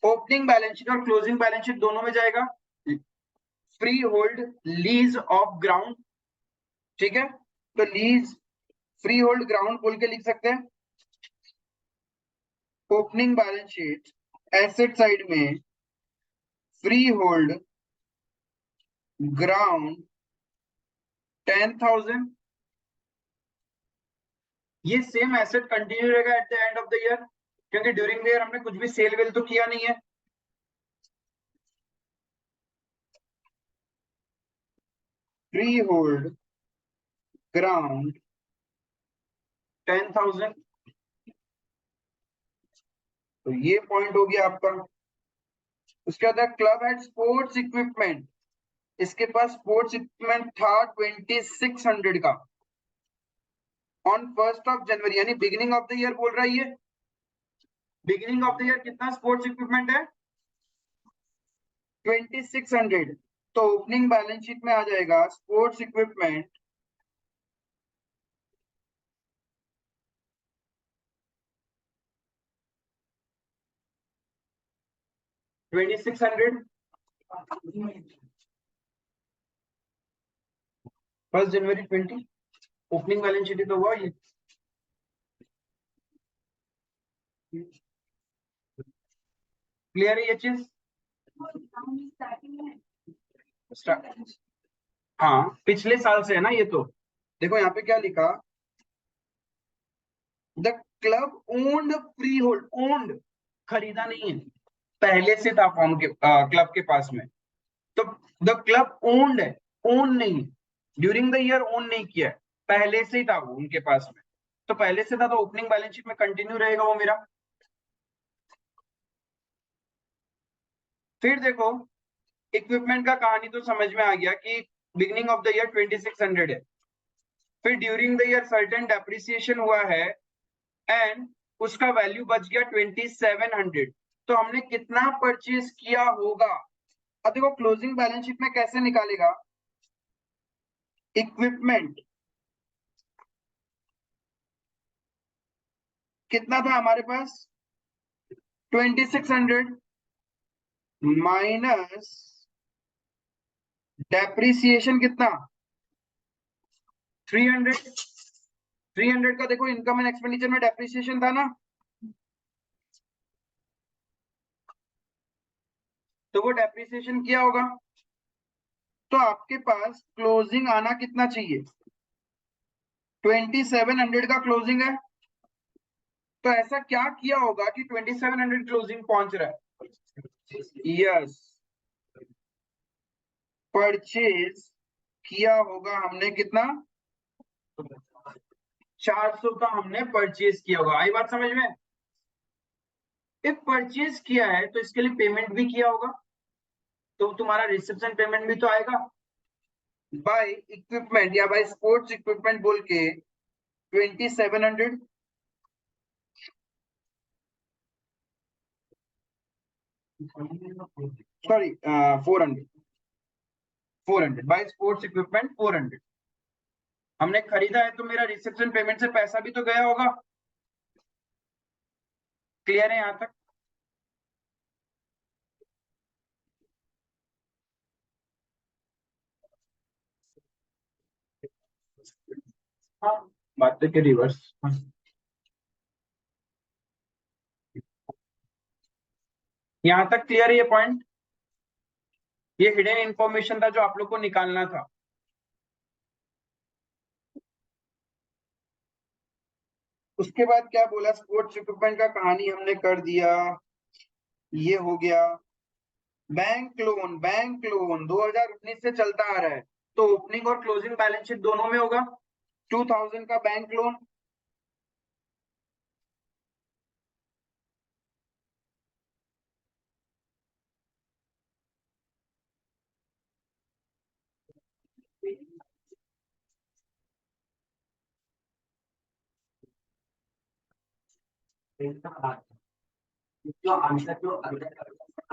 ओपनिंग बैलेंस शीट और क्लोजिंग बैलेंस शीट दोनों में जाएगा free hold lease of ground, ठीक है। तो लीज फ्री होल्ड ग्राउंड बोल के लिख सकते हैं। Opening balance sheet asset side में फ्री होल्ड ग्राउंड 10,000, ये सेम एसेट कंटिन्यू रहेगा at the end of the year, क्योंकि ड्यूरिंग द ईयर हमने कुछ भी सेल वेल तो किया नहीं है। फ्री होल्ड ग्राउंड 10,000, तो ये पॉइंट हो गया आपका। उसके बाद क्लब हैड स्पोर्ट्स इक्विपमेंट, इसके पास स्पोर्ट्स इक्विपमेंट था 2600 का ऑन 1 जनवरी, यानी बिगिनिंग ऑफ द ईयर बोल रहा है ये। बिगिनिंग ऑफ द ईयर कितना स्पोर्ट्स इक्विपमेंट है? 2600। तो ओपनिंग बैलेंस शीट में आ जाएगा स्पोर्ट्स इक्विपमेंट 2600, 1 जनवरी 20, ओपनिंग बैलेंस शीट तो हुआ ये। क्लियर है ये चीज? हाँ, पिछले साल से है ना ये तो। देखो यहाँ पे क्या लिखा, the club owned free hold, owned खरीदा नहीं है, पहले से था फॉर्म के क्लब के पास में। तो द क्लब ओन्ड है, ओन नहीं, ड्यूरिंग द ईयर ओन नहीं किया है, पहले से ही था वो उनके पास में। तो पहले से था तो ओपनिंग बैलेंस शीट में कंटिन्यू रहेगा वो मेरा। फिर देखो, इक्विपमेंट का कहानी तो समझ में आ गया कि बिगिनिंग ऑफ द ईयर 2600 है। फिर during the year certain depreciation हुआ है एंड उसका वैल्यू बच गया 2700। तो हमने कितना परचेज किया होगा? अब देखो क्लोजिंग बैलेंस शीट में कैसे निकालेगा, इक्विपमेंट कितना था हमारे पास 2600 माइनस डेप्रिसिएशन कितना 300। 300 का देखो इनकम एंड एक्सपेंडिचर में डेप्रिसिएशन था ना, तो वो डेप्रिसिएशन किया होगा। तो आपके पास क्लोजिंग आना कितना चाहिए, 2700 का क्लोजिंग है। तो ऐसा क्या किया होगा कि 2700 क्लोजिंग पहुंच रहा है? यस, परचेज किया होगा हमने कितना, 400 का हमने परचेज किया होगा। आई बात समझ में? इफ परचेज किया है तो इसके लिए पेमेंट भी किया होगा, तो तुम्हारा रिसेप्शन पेमेंट भी तो आएगा। बाय इक्विपमेंट या बाय स्पोर्ट्स इक्विपमेंट बोल के 2700, सॉरी 400, 400 बाय स्पोर्ट्स इक्विपमेंट 400 हमने खरीदा है, तो मेरा रिसेप्शन पेमेंट से पैसा भी तो गया होगा। क्लियर है यहाँ तक? हाँ, बातें के रिवर्स। यहाँ तक क्लियर है ये पॉइंट? ये हिडन इंफॉर्मेशन था जो आप लोग को निकालना था। उसके बाद क्या बोला, स्पोर्ट्स इक्विपमेंट का कहानी हमने कर दिया, ये हो गया। बैंक लोन, बैंक लोन 2019 से चलता आ रहा है, तो ओपनिंग और क्लोजिंग बैलेंस शीट दोनों में होगा 2000 का बैंक लोन।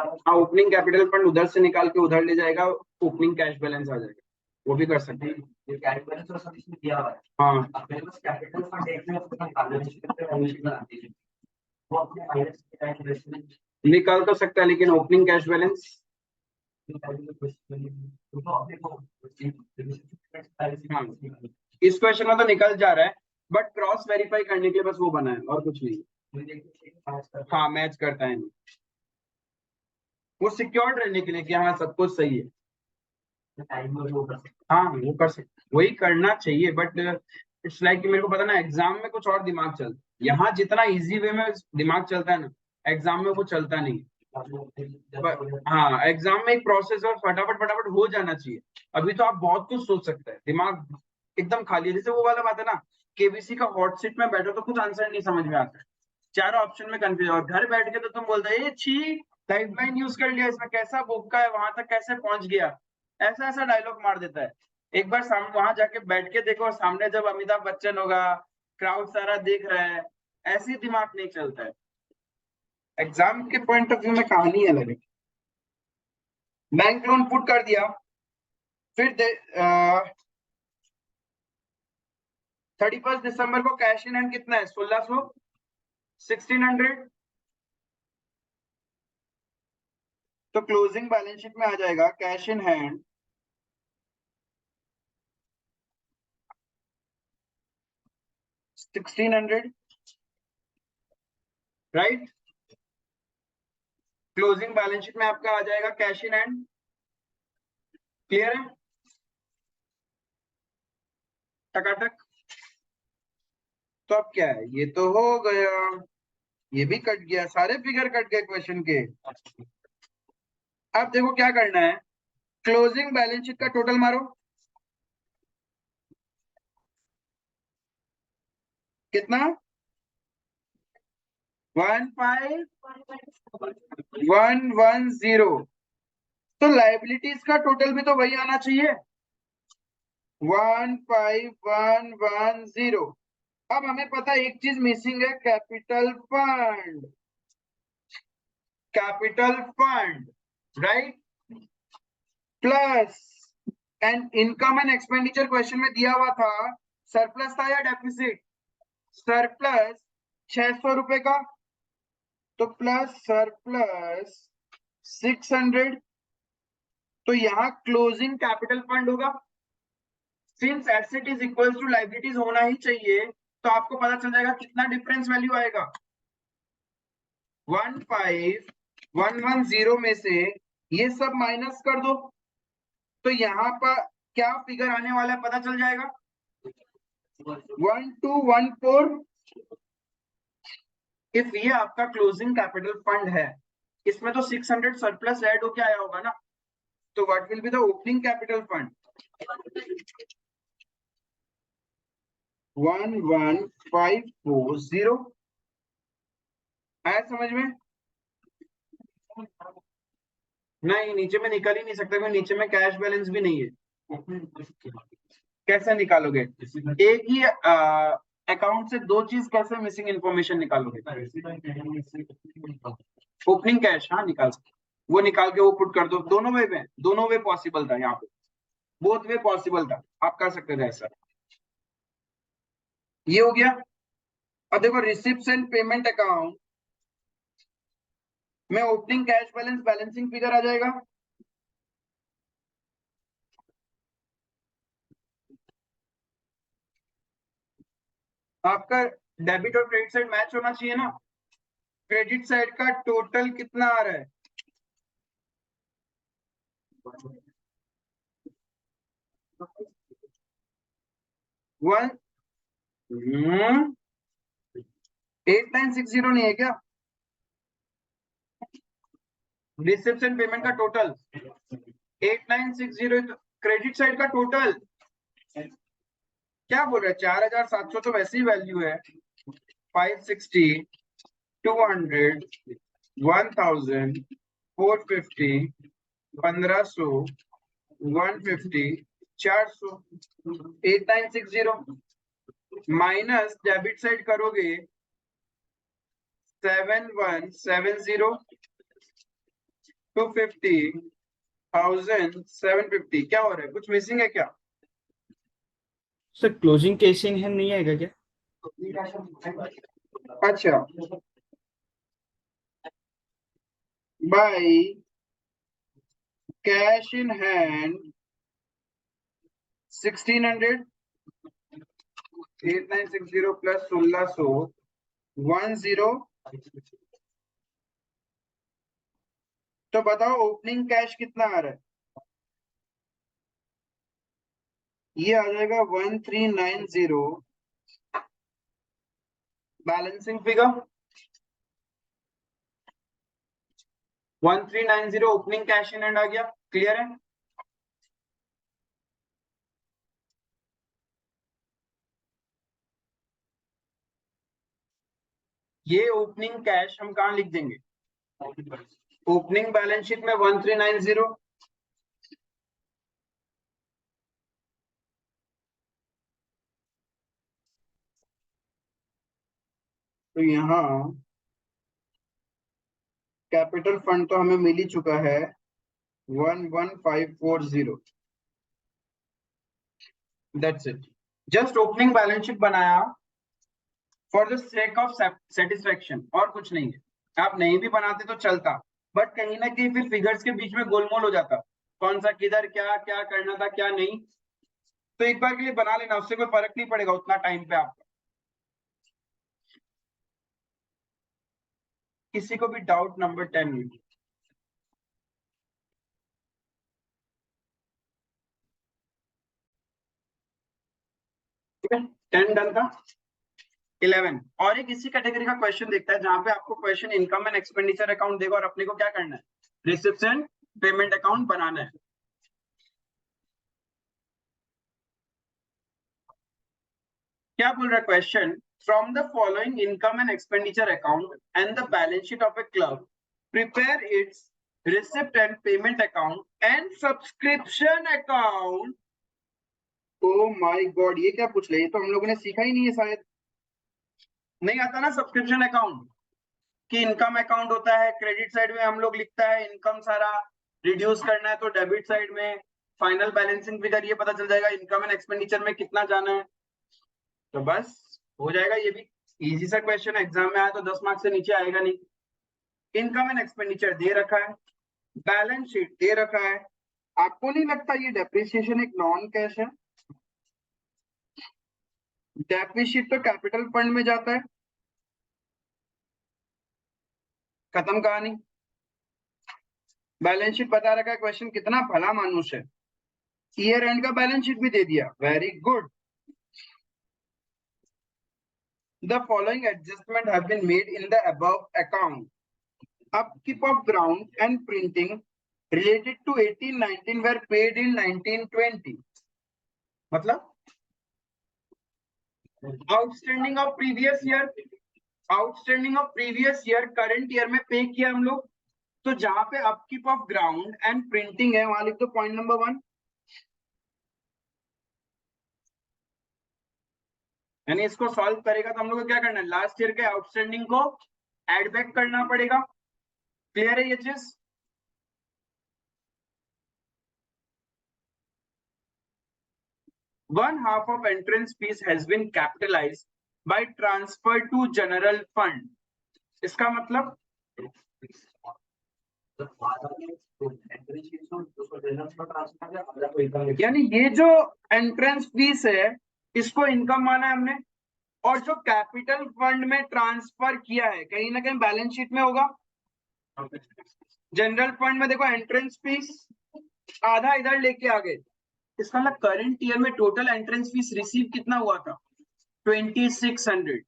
हाँ, ओपनिंग कैपिटल फंड उधर से निकाल के उधर ले जाएगा, ओपनिंग कैश बैलेंस आ जाएगा, वो भी कर सकते हैं। ये कैश बैलेंस तो सब इसमें दिया हुआ है। हाँ, अब मेरे पास कैपिटल फंड देखने में अपना बैलेंस शीट पे बैलेंस बना दीजिए, वो अपने फाइनेंस के टाइम इन्वेस्टमेंट निकाल तो सकता है, लेकिन ओपनिंग कैश बैलेंस हाँ, इस क्वेश्चन में तो निकल जा रहा है, बट क्रॉस वेरीफाई करने के लिए बस वो बना है और कुछ नहीं। हाँ, मैच करता है, वो सिक्योर्ड रहने के लिए कि हाँ सब कुछ सही है। हाँ, वो कर सकते, वही करना चाहिए, बट इट्स लाइक मेरे को पता ना, एग्जाम में कुछ और दिमाग चलता है, यहाँ जितना इजी वे में दिमाग चलता है ना, एग्जाम में वो चलता नहीं। हाँ, एग्जाम में एक प्रोसेस और फटाफट फटाफट हो जाना चाहिए। अभी तो आप बहुत कुछ सोच सकते हैं, दिमाग एकदम खाली है, जैसे वो वाला बात है ना, केबीसी का हॉट सीट में बैठो तो कुछ आंसर नहीं समझ में आता है, चारों ऑप्शन में कंफ्यूज, और घर बैठ के तो तुम बोलते हैं छी, लाइफलाइन यूज कर लिया, इसमें कैसा बोका है, वहां तक कैसे पहुंच गया, ऐसा ऐसा डायलॉग मार देता है। एक बार सामने वहां जाके बैठ के देखो, सामने जब अमिताभ बच्चन होगा, क्राउड सारा देख रहा है, ऐसे दिमाग नहीं चलता है। एग्जाम के पॉइंट ऑफ व्यू में कहानी अलग है। बैंक लोन पुट कर दिया, फिर 31 दिसंबर को कैश इन हैंड कितना है, 1600, 1600, तो क्लोजिंग बैलेंस शीट में आ जाएगा cash in hand 1600, right. Closing balance sheet में आपका आ जाएगा कैश इन हैंड, क्लियर है, टकाटक। तो अब क्या है, ये तो हो गया, ये भी कट गया, सारे फिगर कट गए क्वेश्चन के। अब देखो क्या करना है, क्लोजिंग बैलेंस शीट का टोटल मारो, कितना, 15110, तो लाइबिलिटीज का टोटल भी तो वही आना चाहिए, 15110। अब हमें पता है एक चीज मिसिंग है, capital fund, capital fund, right, plus and income and expenditure question में दिया हुआ था, सरप्लस था या डेफिसिट, सरप्लस 600 रुपए का, तो प्लस सरप्लस 600, तो यहाँ क्लोजिंग कैपिटल फंड होगा, since asset is equal to liabilities होना ही चाहिए, तो आपको पता चल जाएगा कितना डिफरेंस वैल्यू आएगा, 15110 में से ये सब माइनस कर दो, तो यहाँ पर क्या फिगर आने वाला है पता चल जाएगा, 1214। इफ ये आपका क्लोजिंग कैपिटल फंड है, इसमें तो 600 सरप्लस ऐड होके आया होगा ना, तो what will be the opening capital fund, 11540, आया समझ में। नहीं, नीचे में निकल ही नहीं सकता, क्योंकि नीचे में कैश बैलेंस भी नहीं है, कैसे निकालोगे, एक ही अकाउंट से दो चीज कैसे मिसिंग इंफॉर्मेशन निकालोगे, ओपनिंग कैश, हाँ निकाल सकते, वो निकाल के वो पुट कर दो, दोनों वे में, दोनों वे पॉसिबल था यहाँ पे, बोथ वे पॉसिबल था, आप कर सकते थे ऐसा। ये हो गया। अब देखो रिसिप्ट्स एंड पेमेंट अकाउंट में opening cash balance balancing figure आ जाएगा, आपका डेबिट और क्रेडिट साइड मैच होना चाहिए ना, क्रेडिट साइड का टोटल कितना आ रहा है, 8960 नहीं है क्या, रिसिप्ट एंड पेमेंट का टोटल 8960, क्रेडिट साइड का टोटल क्या बोल रहे हैं, 4700 तो वैसे ही वैल्यू है, 560, 200, 1000, 450, 1500, 150, 400, 8960 माइनस डेबिट साइड करोगे 7170, 250,750 क्या हो रहा है? कुछ मिसिंग है क्या? सर क्लोजिंग कैशिंग है नहीं आएगा क्या? अच्छा, by cash in hand 1600, 8960 plus 1600 10। तो बताओ ओपनिंग कैश कितना आ रहा है? ये आ जाएगा 1390 balancing figure. 1390 opening cash in hand आ गया। क्लियर है? ये ओपनिंग कैश हम कहां लिख देंगे? ओपनिंग बैलेंस शीट में 1390। तो यहाँ कैपिटल फंड तो हमें मिल ही चुका है 11540। That's it. Just opening balance sheet बनाया for the sake of satisfaction, और कुछ नहीं है। आप नहीं भी बनाते तो चलता, बट कहीं ना कहीं फिर फिगर्स के बीच में गोलमोल हो जाता, कौन सा किधर क्या क्या करना था क्या नहीं। तो एक बार के लिए बना लेना, उससे कोई फर्क नहीं पड़ेगा उतना टाइम पे आपका। किसी को भी डाउट नंबर 10 में? ठीक है, 10 डन था। 11 और एक इसी कैटेगरी का क्वेश्चन देखता है जहां पे आपको question income and expenditure account देगा और अपने को क्या करना है? रिसिप्ट एंड पेमेंट अकाउंट बनाना है। क्या बोल रहा है question? From the following income and expenditure account and the balance sheet of A club prepare it's receipt and payment account and subscription account. Oh my God, ये क्या पूछ ले? ये तो हम लोगों ने सीखा ही नहीं है शायद। नहीं आता ना सब्सक्रिप्शन अकाउंट? कि इनकम अकाउंट होता है, क्रेडिट साइड में हम लोग लिखता है इनकम सारा, रिड्यूस करना है तो डेबिट साइड में फाइनल बैलेंसिंग फिगर ये पता चल जाएगा इनकम एंड एक्सपेंडिचर में कितना जाना है। तो बस हो जाएगा। ये भी इजी सा क्वेश्चन, एग्जाम में आया तो 10 मार्क्स से नीचे आएगा नहीं। इनकम एंड एक्सपेंडिचर दे रखा है, बैलेंस शीट दे रखा है। आपको नहीं लगता ये डेप्रिसिएशन एक नॉन कैश है? डेप्रिसिएट तो कैपिटल फंड में जाता है। खत्म कहानी। बैलेंस शीट बता रखा है, क्वेश्चन कितना भला मानुष है। ईयर एंड का बैलेंस शीट भी दे दिया, very good. The following adjustment have been made in the above account. Upkeep of ground and printing related to 1819 were paid in 1920. मतलब outstanding of previous year, outstanding of previous year current year में पे किया हम लोग। तो जहां पे upkeep of ground and printing है वहां लिख दो पॉइंट नंबर 1। यानी इसको सॉल्व करेगा तो हम लोग को क्या करना है? लास्ट ईयर के आउटस्टैंडिंग को एड बैक करना पड़ेगा। क्लियर है ये चीज? One half of entrance fees has been capitalized by transfer to general fund. इसका मतलब यानी ये जो एंट्रेंस फीस है इसको इनकम माना है हमने, और जो कैपिटल फंड में ट्रांसफर किया है कहीं ना कहीं बैलेंस शीट में होगा। जनरल फंड में देखो एंट्रेंस फीस आधा इधर लेके आ गए। इसका मतलब करंट ईयर में टोटल एंट्रेंस फीस रिसीव कितना हुआ था? 2600।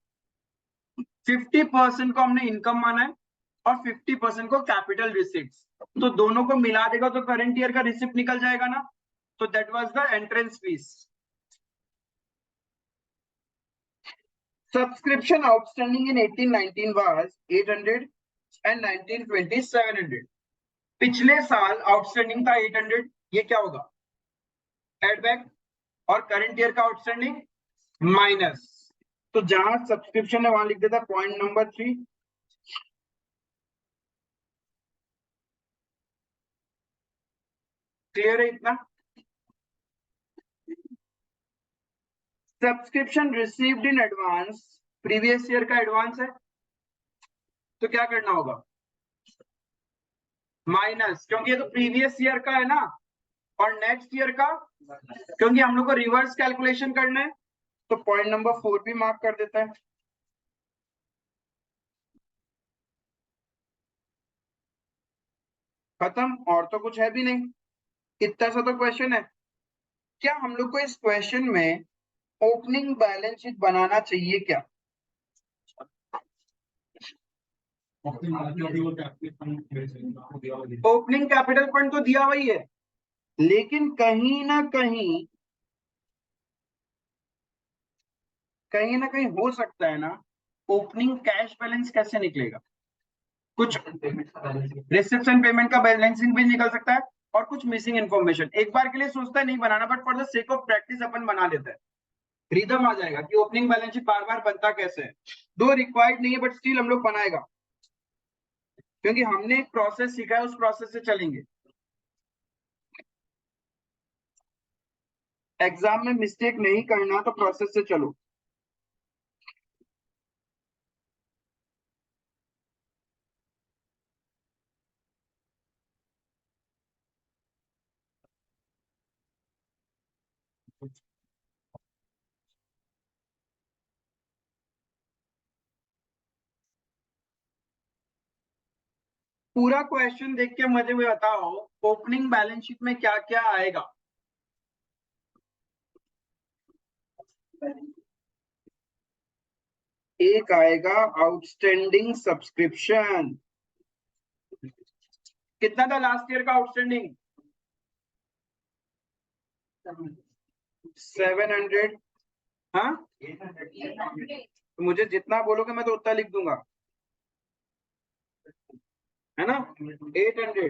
50% को हमने इनकम माना है और 50% को कैपिटल रिसिप्ट। तो दोनों को मिला देगा तो करंट ईयर का रिसिप्ट निकल जाएगा ना। तो that was the entrance fees. Subscription outstanding in 1819 was 800 and 1920 700। पिछले साल आउटस्टैंडिंग था 800, ये क्या होगा? Add back. और करंट ईयर का आउटस्टैंडिंग माइनस। तो जहां सब्सक्रिप्शन है वहां लिख देता पॉइंट नंबर 3। क्लियर है इतना? Subscription received in advance, previous year का एडवांस है तो क्या करना होगा, माइनस, क्योंकि ये तो प्रीवियस ईयर का है ना, और नेक्स्ट ईयर का, क्योंकि हम लोग को रिवर्स कैलकुलेशन करना है, तो पॉइंट नंबर 4 भी मार्क कर देता है। खत्म, और तो कुछ है भी नहीं, इतना सा तो क्वेश्चन है। क्या हम लोग को इस क्वेश्चन में ओपनिंग बैलेंस शीट बनाना चाहिए क्या? ओपनिंग कैपिटल फंड तो दिया हुआ ही है, लेकिन कहीं ना कहीं हो सकता है ना, ओपनिंग कैश बैलेंस कैसे निकलेगा, कुछ रिसिप्शन पेमेंट का बैलेंसिंग भी निकल सकता है, और कुछ मिसिंग इन्फॉर्मेशन। एक बार के लिए सोचता है नहीं बनाना, but for the sake of practice अपन बना लेता है, रिदम आ जाएगा कि ओपनिंग बैलेंस शीट बार बार बनता कैसे है। दो रिक्वायर्ड नहीं है, बट स्टिल हम लोग बनाएगा, क्योंकि हमने एक प्रोसेस सीखा है, उस प्रोसेस से चलेंगे। एग्जाम में मिस्टेक नहीं करना तो प्रोसेस से चलो। पूरा क्वेश्चन देख के मुझे भी बताओ, ओपनिंग बैलेंस शीट में क्या क्या आएगा। एक आएगा आउटस्टैंडिंग सब्सक्रिप्शन, कितना था लास्ट ईयर का आउटस्टैंडिंग, 700। हाँ, तो मुझे जितना बोलोगे मैं तो उतना लिख दूंगा, है ना, 800।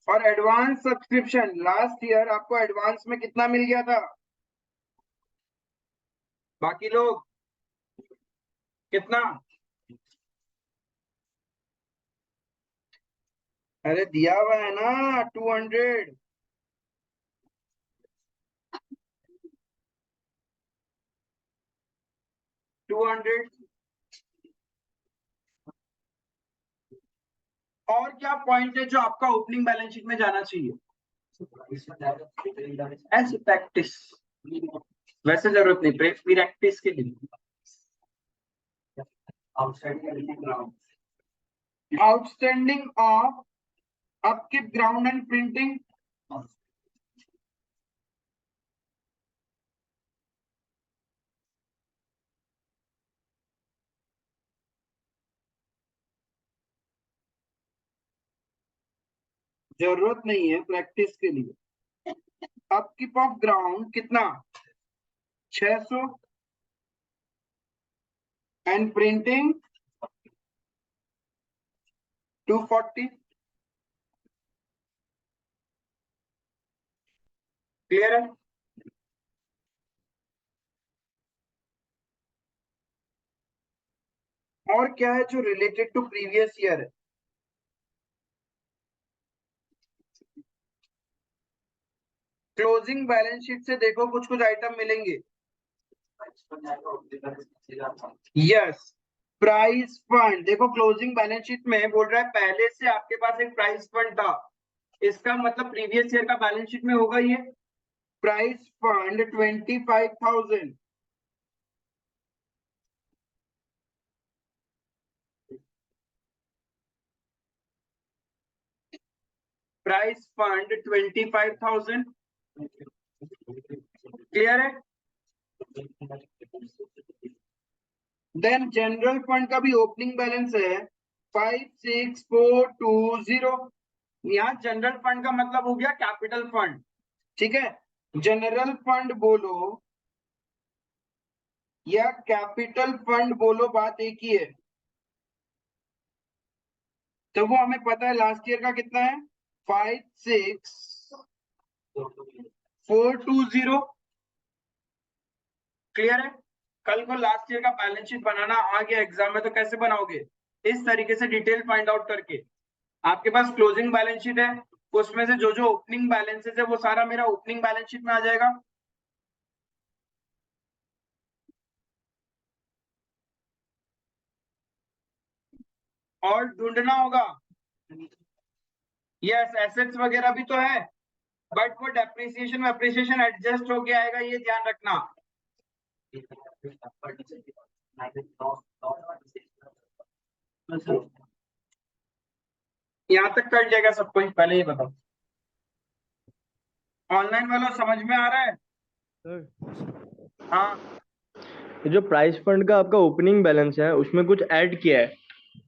और एडवांस सब्सक्रिप्शन लास्ट ईयर आपको एडवांस में कितना मिल गया था, बाकी लोग कितना, अरे दिया हुआ है ना 200। 200। और क्या पॉइंट है जो आपका ओपनिंग बैलेंस शीट में जाना चाहिए, ऐसे प्रैक्टिस, वैसे जरूरत नहीं, प्रैक्टिस के लिए। Outstanding of upkeep, ground and printing, जरूरत नहीं है, प्रैक्टिस के लिए। अपकीप ऑफ ग्राउंड कितना, 600, एंड प्रिंटिंग 240। क्लियर है? और क्या है जो रिलेटेड टू प्रीवियस ईयर है, क्लोजिंग बैलेंस शीट से देखो कुछ कुछ आइटम मिलेंगे। यस, प्राइस फंड देखो, क्लोजिंग बैलेंस शीट में बोल रहा है पहले से आपके पास एक प्राइस फंड था, इसका मतलब प्रीवियस ईयर का बैलेंस शीट में होगा ये price fund 25,000। Price fund 25,000। Clear है? देन जनरल फंड का भी ओपनिंग बैलेंस है 56,420। यहाँ जनरल फंड का मतलब हो गया कैपिटल फंड, ठीक है, जनरल फंड बोलो या कैपिटल फंड बोलो, बात एक ही है। तो वो हमें पता है लास्ट ईयर का कितना है, 56,420। क्लियर है? कल को लास्ट ईयर का बैलेंस शीट बनाना आ गया एग्जाम में तो कैसे बनाओगे, इस तरीके से डिटेल फाइंड आउट करके। आपके पास क्लोजिंग बैलेंस शीट है, उसमें से जो जो ओपनिंग बैलेंसेस है वो सारा मेरा ओपनिंग बैलेंस शीट में आ जाएगा। और ढूंढना होगा, यस एसेट्स वगैरह भी तो है, बट वो डेप्रिसिएशन वेप्रिसिएशन एडजस्ट होके आएगा, ये ध्यान रखना। यहाँ तक कट जाएगा सब कुछ, पहले ही बताओ। ऑनलाइन वाला समझ में आ रहा है? सर, हाँ, ये जो प्राइस फंड का आपका ओपनिंग बैलेंस है उसमें कुछ ऐड किया है,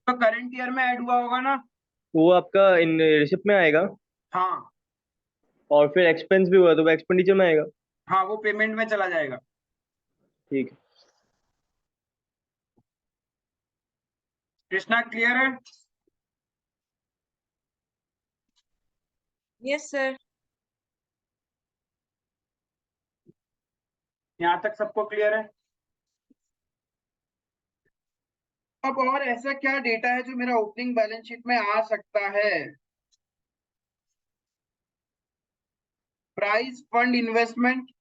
तो करंट ईयर में ऐड हुआ होगा ना। वो आपका इन रिसिप्ट में आएगा, हाँ और फिर एक्सपेंस भी हुआ तो वो एक्सपेंडिचर में आएगा। हाँ, वो पेमेंट में चला जाएगा। ठीक है। कृष्णा क्लियर है? Yes sir. यहाँ तक सबको क्लियर है? अब और ऐसा क्या डेटा है जो मेरा ओपनिंग बैलेंस शीट में आ सकता है? प्राइस फंड इन्वेस्टमेंट,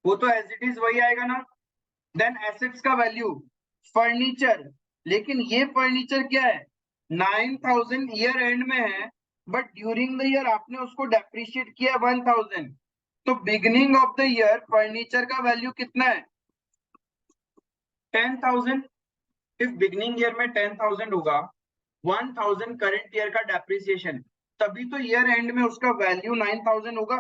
वो तो एज इट इज वही आएगा ना। देन एसेट्स का वैल्यू, फर्नीचर, लेकिन ये फर्नीचर क्या है, 9,000 ईयर एंड में है, बट ड्यूरिंग द ईयर आपने उसको डेप्रिशिएट किया 1,000। तो beginning of the year furniture का वैल्यू कितना है, 10,000। इफ बिगिनिंग ईयर में 10,000 होगा, 1,000 करंट ईयर का डेप्रिसिएशन, तभी तो ईयर एंड में उसका वैल्यू 9,000 होगा।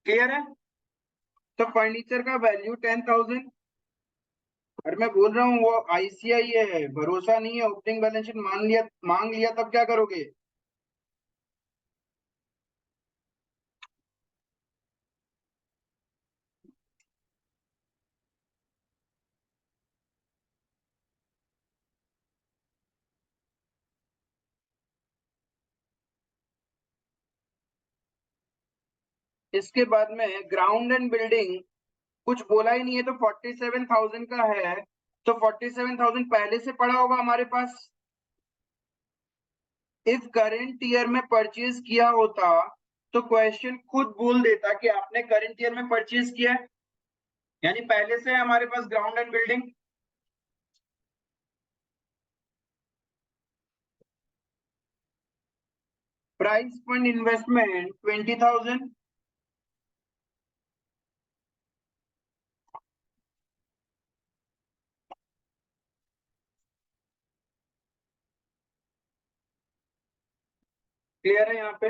क्लियर है? तो फर्नीचर का वैल्यू 10,000, और मैं बोल रहा हूँ वो आईसीआई है, भरोसा नहीं है, ओपनिंग बैलेंस शीट मांग लिया तब क्या करोगे? इसके बाद में ग्राउंड एंड बिल्डिंग कुछ बोला ही नहीं है, तो 47,000 का है, तो 47,000 पहले से पड़ा होगा हमारे पास। इफ करंट ईयर में परचेज किया होता तो क्वेश्चन खुद बोल देता कि आपने करंट ईयर में परचेज किया है, यानी पहले से है हमारे पास ground and building. Price fund investment 20,000, clear है यहाँ पे?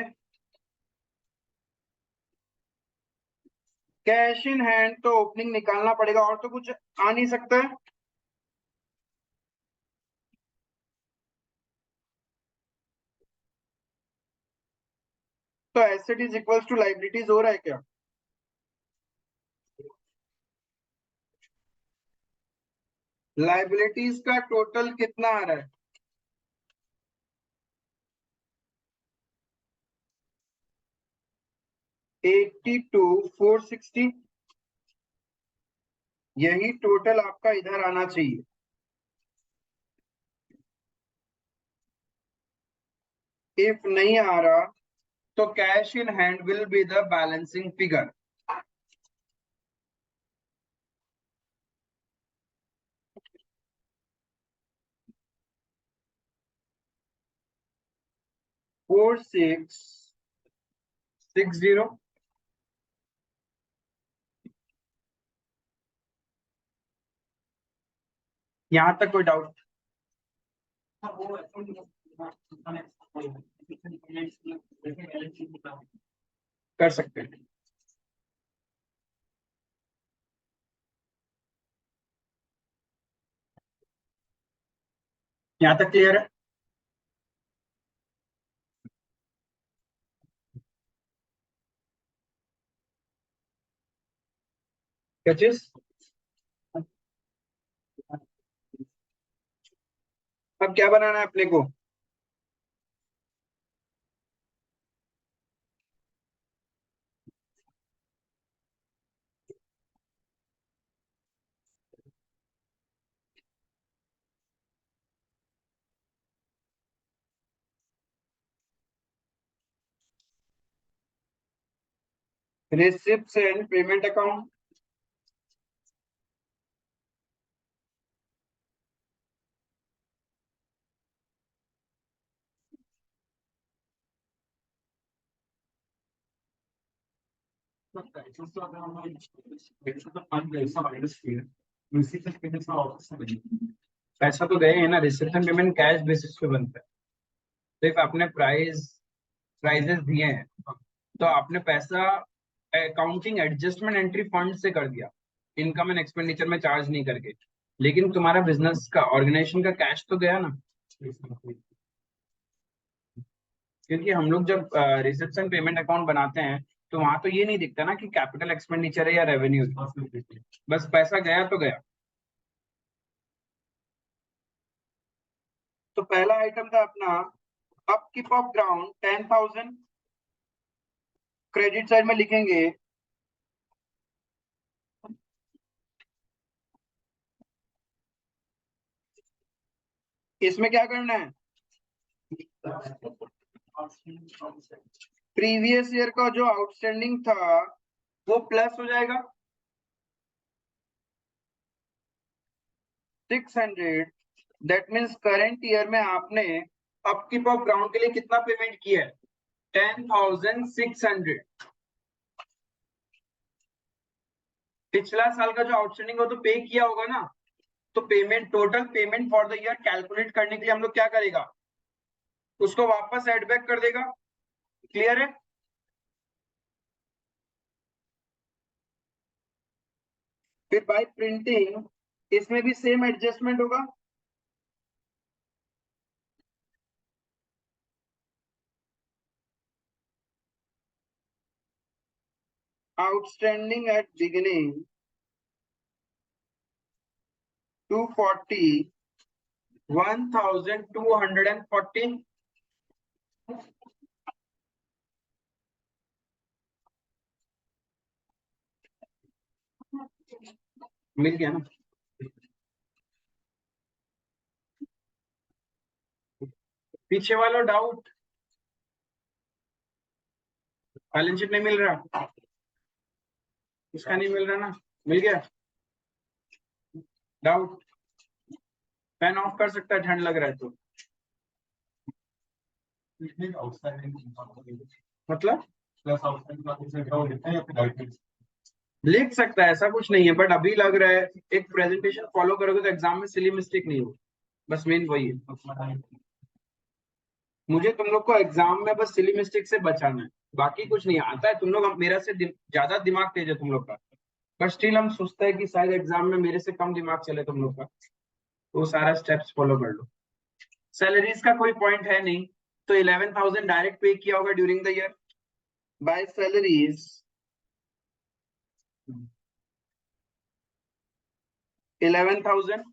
कैश इन हैंड तो ओपनिंग निकालना पड़ेगा, और तो कुछ आ नहीं सकता है। तो asset is equals to liabilities हो रहा है क्या? लाइबिलिटीज का टोटल कितना आ रहा है? 82,460, यही टोटल आपका इधर आना चाहिए। इफ नहीं आ रहा तो cash in hand will be the balancing figure. Four six 60। यहां तक कोई डाउट? कर सकते हैं। यहां तक क्लियर है? क्या चीज? अब क्या बनाना है अपने को? रिसिप्ट्स एंड पेमेंट अकाउंट, पैसा तो गए हैं ना, receipt and payment cash basis पे बनता है। सिर्फ आपने प्राइजेस दिए हैं तो आपने पैसा अकाउंटिंग एडजस्टमेंट एंट्री फंड से कर दिया, इनकम एंड एक्सपेंडिचर में चार्ज नहीं करके, लेकिन तुम्हारा बिजनेस का ऑर्गेनाइजेशन का कैश तो गया ना। क्योंकि हम लोग जब रिसिप्ट पेमेंट अकाउंट बनाते हैं तो वहां तो ये नहीं दिखता ना कि कैपिटल एक्सपेंडिचर है या रेवेन्यू, बस पैसा गया तो गया। तो पहला आइटम था अपना upkeep of ground 10,000, credit side में लिखेंगे इसमें क्या करना है, प्रीवियस ईयर का जो आउटस्टैंडिंग था वो प्लस हो जाएगा 600। दैट मीन्स करंट ईयर में आपने अपकीप ऑफ ग्राउंड के लिए कितना पेमेंट किया है, 10,600। पिछला साल का जो आउटस्टैंडिंग हो तो पे किया होगा ना, तो payment total payment for the year calculate करने के लिए हम लोग क्या करेगा, उसको वापस एड बैक कर देगा। क्लियर है? फिर बाय प्रिंटिंग इसमें भी सेम एडजस्टमेंट होगा, आउटस्टैंडिंग एट बिगिनिंग 240, 1,240, मिल गया ना। पीछे वाला डाउट, बैलेंस शीट नहीं मिल रहा, इसका नहीं मिल रहा ना, मिल गया। डाउट, फैन ऑफ कर सकता है ठंड लग रहा है तो, मतलब लिख सकता है, ऐसा कुछ नहीं है, बट अभी लग रहा है एक प्रेजेंटेशन फॉलो करोगे तो एग्जाम में सिली मिस्टेक नहीं हो, बस मेन वही है। मुझे तुम लोग को एग्जाम में बस सिली मिस्टेक से बचाना है, बाकी कुछ नहीं आता है। तुम लोग मेरा से ज्यादा दिमाग तेज है तुम लोग का, बट स्टिल हम सोचते हैं कि शायद एग्जाम में मेरे से कम दिमाग चले तुम लोग का, तो सारा स्टेप्स फॉलो कर लो। सैलरीज का कोई पॉइंट है नहीं, तो 11,000 डायरेक्ट पे किया होगा during the year by salaries, 11,000।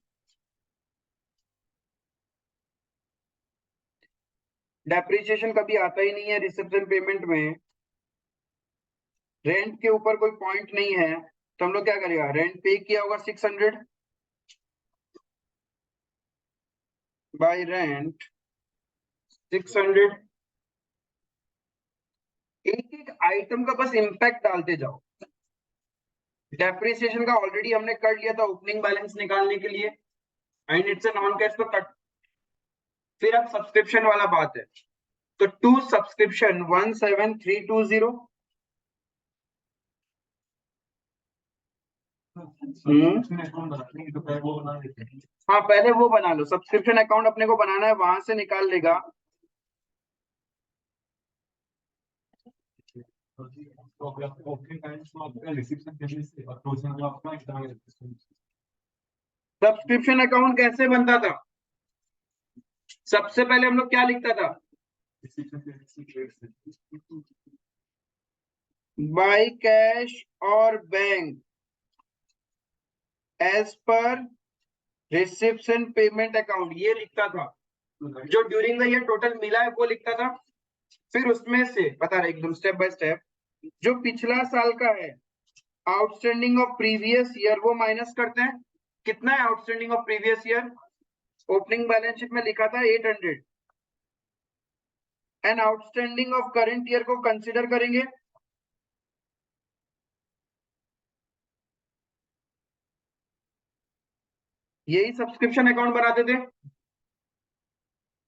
Depreciation कभी आता ही नहीं है रिसेप्शन पेमेंट में, रेंट के ऊपर कोई पॉइंट नहीं है, तो हम लोग क्या करेगा, रेंट पे किया होगा 600 बाय रेंट 600। एक एक आइटम का बस इंपैक्ट डालते जाओ। डेप्रिसिएशन का ऑलरेडी हमने कर लिया था ओपनिंग बैलेंस निकालने के लिए, and it's a non cash तो कट। फिर अब सब्सक्रिप्शन वाला बात है, तो टू सब्सक्रिप्शन 17,320। हाँ पहले वो बना लो, सब्सक्रिप्शन अकाउंट अपने को बनाना है, वहां से निकाल लेगा। सब्सक्रिप्शन अकाउंट कैसे बनता था, सबसे पहले हम लोग क्या लिखता था, बाय कैश और bank as per reception payment account, ये लिखता था। जो ड्यूरिंग द ईयर टोटल मिला है वो लिखता था। फिर उसमें से बता रहे एकदम स्टेप बाय स्टेप, जो पिछला साल का है आउटस्टैंडिंग ऑफ प्रीवियस ईयर वो माइनस करते हैं। कितना है outstanding of previous year, opening balance sheet में लिखा था 800, and outstanding of current year को कंसिडर करेंगे यही सब्सक्रिप्शन अकाउंट बनाते थे।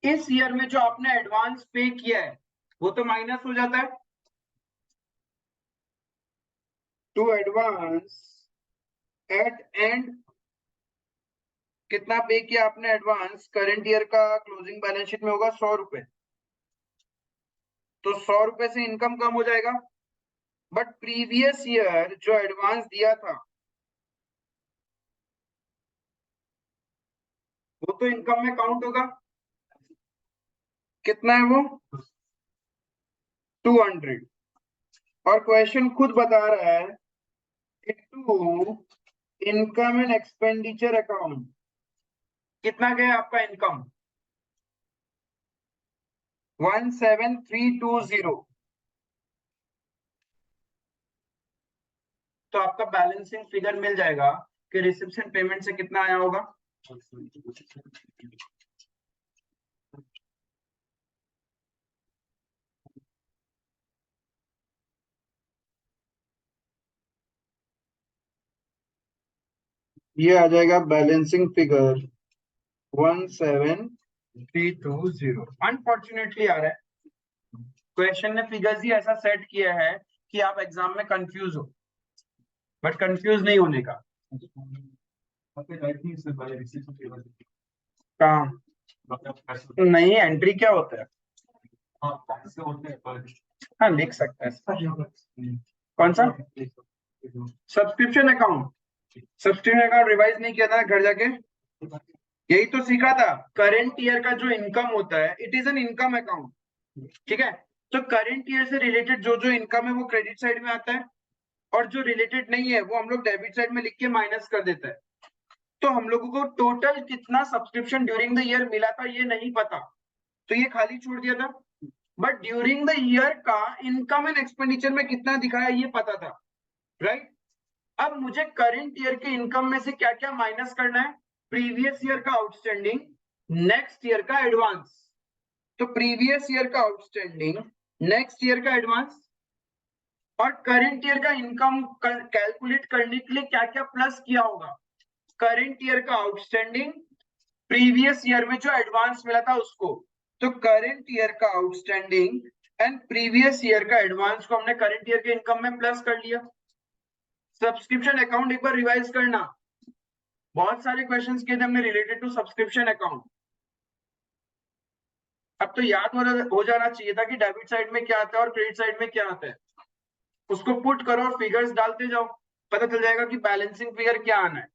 इस ईयर में जो आपने एडवांस पे किया है वो तो माइनस हो जाता है। टू एडवांस एट एंड, कितना पे किया आपने एडवांस, करंट ईयर का क्लोजिंग बैलेंस शीट में होगा 100 रुपए, तो 100 रुपए से इनकम कम हो जाएगा। बट प्रीवियस ईयर जो एडवांस दिया था वो तो इनकम में काउंट होगा। कितना है वो, 200। और क्वेश्चन खुद बता रहा है to income and expenditure account, कितना गया आपका इनकम, 17320। तो आपका बैलेंसिंग फिगर मिल जाएगा कि रिसेप्शन पेमेंट से कितना आया होगा। ये आ जाएगा बैलेंसिंग फिगर 17320। अनफॉर्चुनेटली आ रहा है, क्वेश्चन ने फिगर्स ही ऐसा सेट किया है कि आप एग्जाम में कंफ्यूज हो, बट कंफ्यूज नहीं होने का। कहाँ, नहीं एंट्री क्या होता है, हाँ लिख सकते हैं। कौन सा subscription account, subscription account revise नहीं किया था घर जाके, यही तो सीखा था। करंट ईयर का जो इनकम होता है it is an income account, ठीक है। तो करंट ईयर से रिलेटेड जो जो इनकम है वो क्रेडिट साइड में आता है, और जो रिलेटेड नहीं है वो हम लोग डेबिट साइड में लिख के माइनस कर देते हैं। तो हम लोगों को टोटल कितना सब्सक्रिप्शन ड्यूरिंग द ईयर मिला था ये नहीं पता, तो ये खाली छोड़ दिया था। बट ड्यूरिंग द ईयर का इनकम एंड एक्सपेंडिचर में कितना दिखाया ये पता था, राइट। अब मुझे करंट ईयर के इनकम में से क्या क्या माइनस करना है, प्रीवियस ईयर का आउटस्टैंडिंग, नेक्स्ट ईयर का एडवांस। तो प्रीवियस ईयर का आउटस्टैंडिंग, नेक्स्ट ईयर का एडवांस, और करंट ईयर का इनकम कैलकुलेट करने के लिए क्या क्या प्लस किया होगा, करंट ईयर का आउटस्टैंडिंग, प्रीवियस ईयर में जो एडवांस मिला था उसको। तो करंट ईयर का आउटस्टैंडिंग एंड प्रीवियस ईयर का एडवांस को हमने करंट ईयर के इनकम में प्लस कर लिया। सब्सक्रिप्शन अकाउंट एक बार रिवाइज करना, बहुत सारे क्वेश्चंस किए थे हमने रिलेटेड टू सब्सक्रिप्शन अकाउंट। अब तो याद हो जाना चाहिए था कि डेबिट साइड में क्या आता है और क्रेडिट साइड में क्या आता है। उसको पुट करो और फिगर्स डालते जाओ, पता चल जाएगा कि बैलेंसिंग फिगर क्या आना है।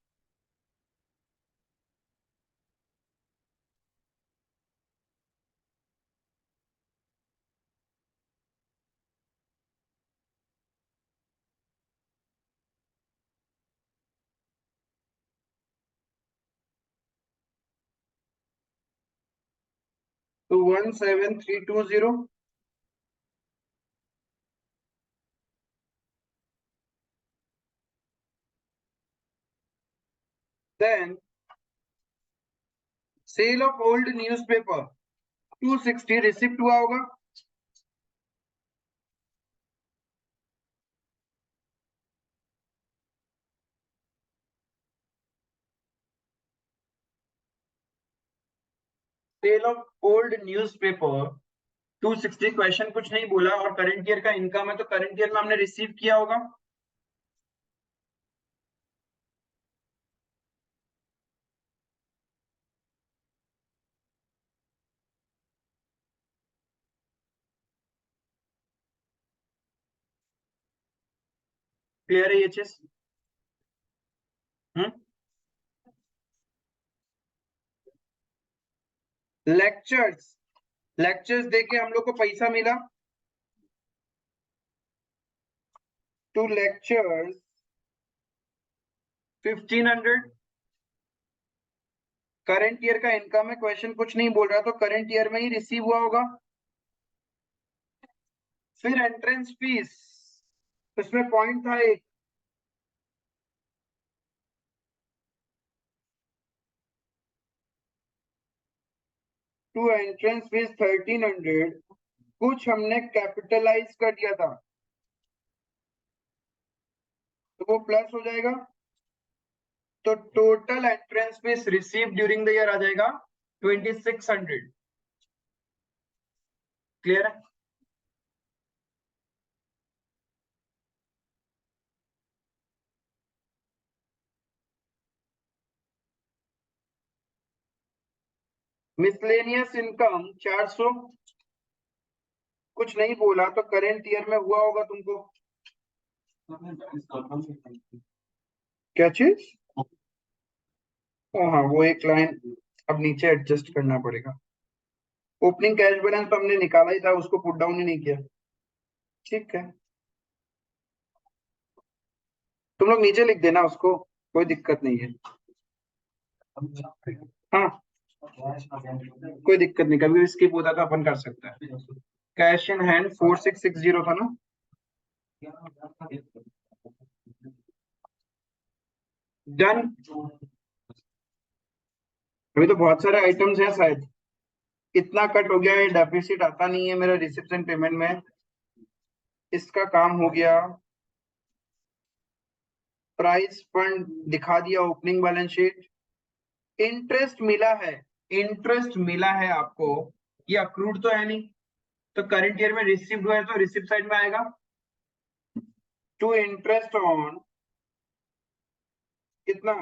तो 17320, then sale of old newspaper 260 receipt हुआ होगा। Sale of old newspaper 260, question कुछ नहीं बोला, और करंट ईयर का इनकम है तो करंट ईयर में हमने रिसीव किया होगा। क्लियर है ये चीज। लेक्चर्स, लेक्चर्स देके हम लोग को पैसा मिला। टू लेक्चर्स 1500, करंट ईयर का इनकम है, क्वेश्चन कुछ नहीं बोल रहा तो करंट ईयर में ही रिसीव हुआ होगा। फिर एंट्रेंस फीस, उसमें पॉइंट था एक, टू एंट्रेंस फीस 1300, कुछ हमने कैपिटलाइज कर दिया था तो वो प्लस हो जाएगा। तो total entrance fees receive during the year आ जाएगा 2600। क्लियर है? मिसलेनियस इनकम 400, कुछ नहीं बोला तो करेंट ईयर में हुआ होगा तुमको। क्या चीज? हाँ, वो एक लाइन अब नीचे एडजस्ट करना पड़ेगा। ओपनिंग कैश बैलेंस तो हमने निकाला ही था, उसको पुट डाउन ही नहीं किया। ठीक है, तुम लोग नीचे लिख देना उसको, कोई दिक्कत नहीं है। हाँ, कोई दिक्कत नहीं, कभी स्किप होता तो अपन कर सकते हैं। कैश इन हैंड 4660 था ना? डन। अभी तो बहुत सारे आइटम्स हैं, शायद इतना कट हो गया है, डेफिसिट आता नहीं है मेरा रिसिप्शन पेमेंट में। इसका काम हो गया। प्राइस फंड दिखा दिया, ओपनिंग बैलेंस शीट। इंटरेस्ट मिला है, इंटरेस्ट मिला है आपको, ये अक्रूड तो है नहीं, तो करंट ईयर में रिसीव्ड हुआ है तो रिसिप्ट साइड में आएगा। टू इंटरेस्ट ऑन कितना?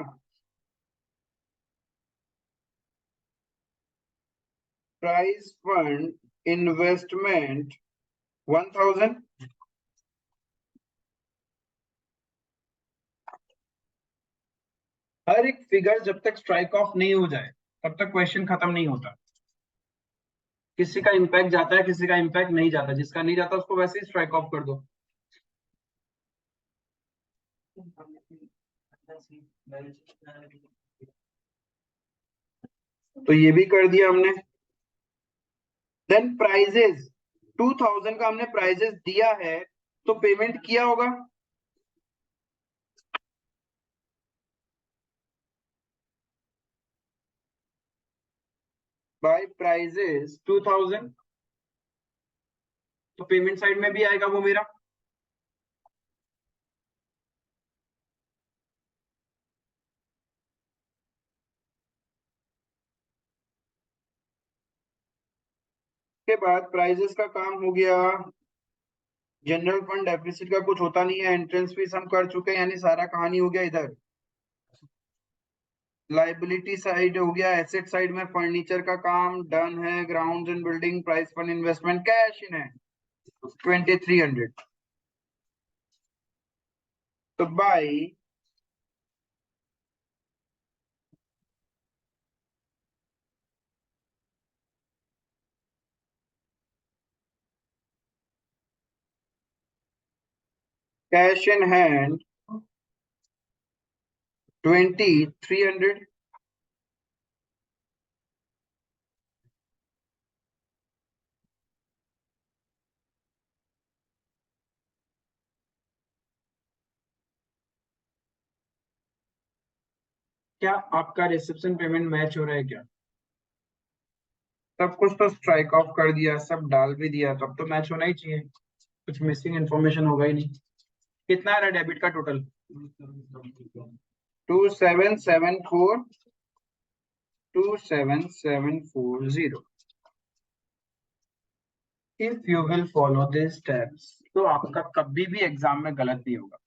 Price fund investment 1000। हर एक फिगर जब तक स्ट्राइक ऑफ नहीं हो जाए तब तक क्वेश्चन खत्म नहीं होता। किसी का इम्पैक्ट जाता है, किसी का इम्पैक्ट नहीं जाता, जिसका नहीं जाता उसको वैसे ही स्ट्राइक ऑफ कर दो। तो ये भी कर दिया हमने। देन प्राइजेस 2000 का हमने प्राइजेस दिया है तो पेमेंट किया होगा। बाय प्राइजेस 2000, तो पेमेंट साइड में भी आएगा वो मेरा। के बाद प्राइजेस का काम हो गया। जनरल फंड डेफिसिट का कुछ होता नहीं है, एंट्रेंस फीस हम कर चुके हैं, यानी सारा कहानी हो गया इधर। लाइबिलिटी साइड हो गया, एसेट साइड में फर्नीचर का काम डन है, grounds and building, price fund investment, cash in है 2300। तो बाय कैश इन हैंड 2300। क्या आपका रिसेप्शन पेमेंट मैच हो रहा है क्या? सब कुछ तो स्ट्राइक ऑफ कर दिया, सब डाल भी दिया, तब तो मैच होना ही चाहिए, कुछ मिसिंग इन्फॉर्मेशन होगा ही नहीं। कितना आ रहा है डेबिट का total? 27740। If you will follow this steps तो आपका कभी भी एग्जाम में गलत नहीं होगा।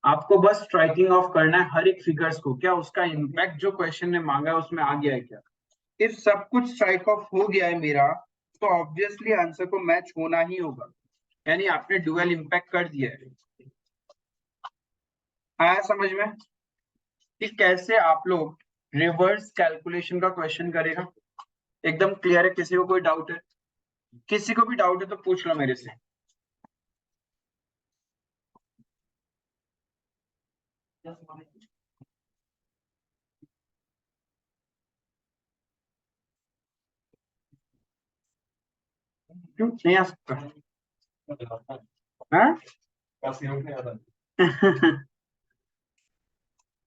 आपको बस स्ट्राइकिंग ऑफ करना है हर एक फिगर्स को, क्या उसका इम्पैक्ट जो क्वेश्चन ने मांगा है उसमें आ गया है क्या। इफ सब कुछ स्ट्राइक ऑफ हो गया है मेरा, तो ऑब्वियसली आंसर को मैच होना ही होगा, यानी आपने डुअल इम्पैक्ट कर दिया है। आया समझ में कि कैसे आप लोग रिवर्स कैलकुलेशन का क्वेश्चन करेगा? एकदम क्लियर है? किसी को कोई डाउट है? किसी को भी डाउट है तो पूछ लो मेरे से। क्यों नहीं आ सकता? हाँ?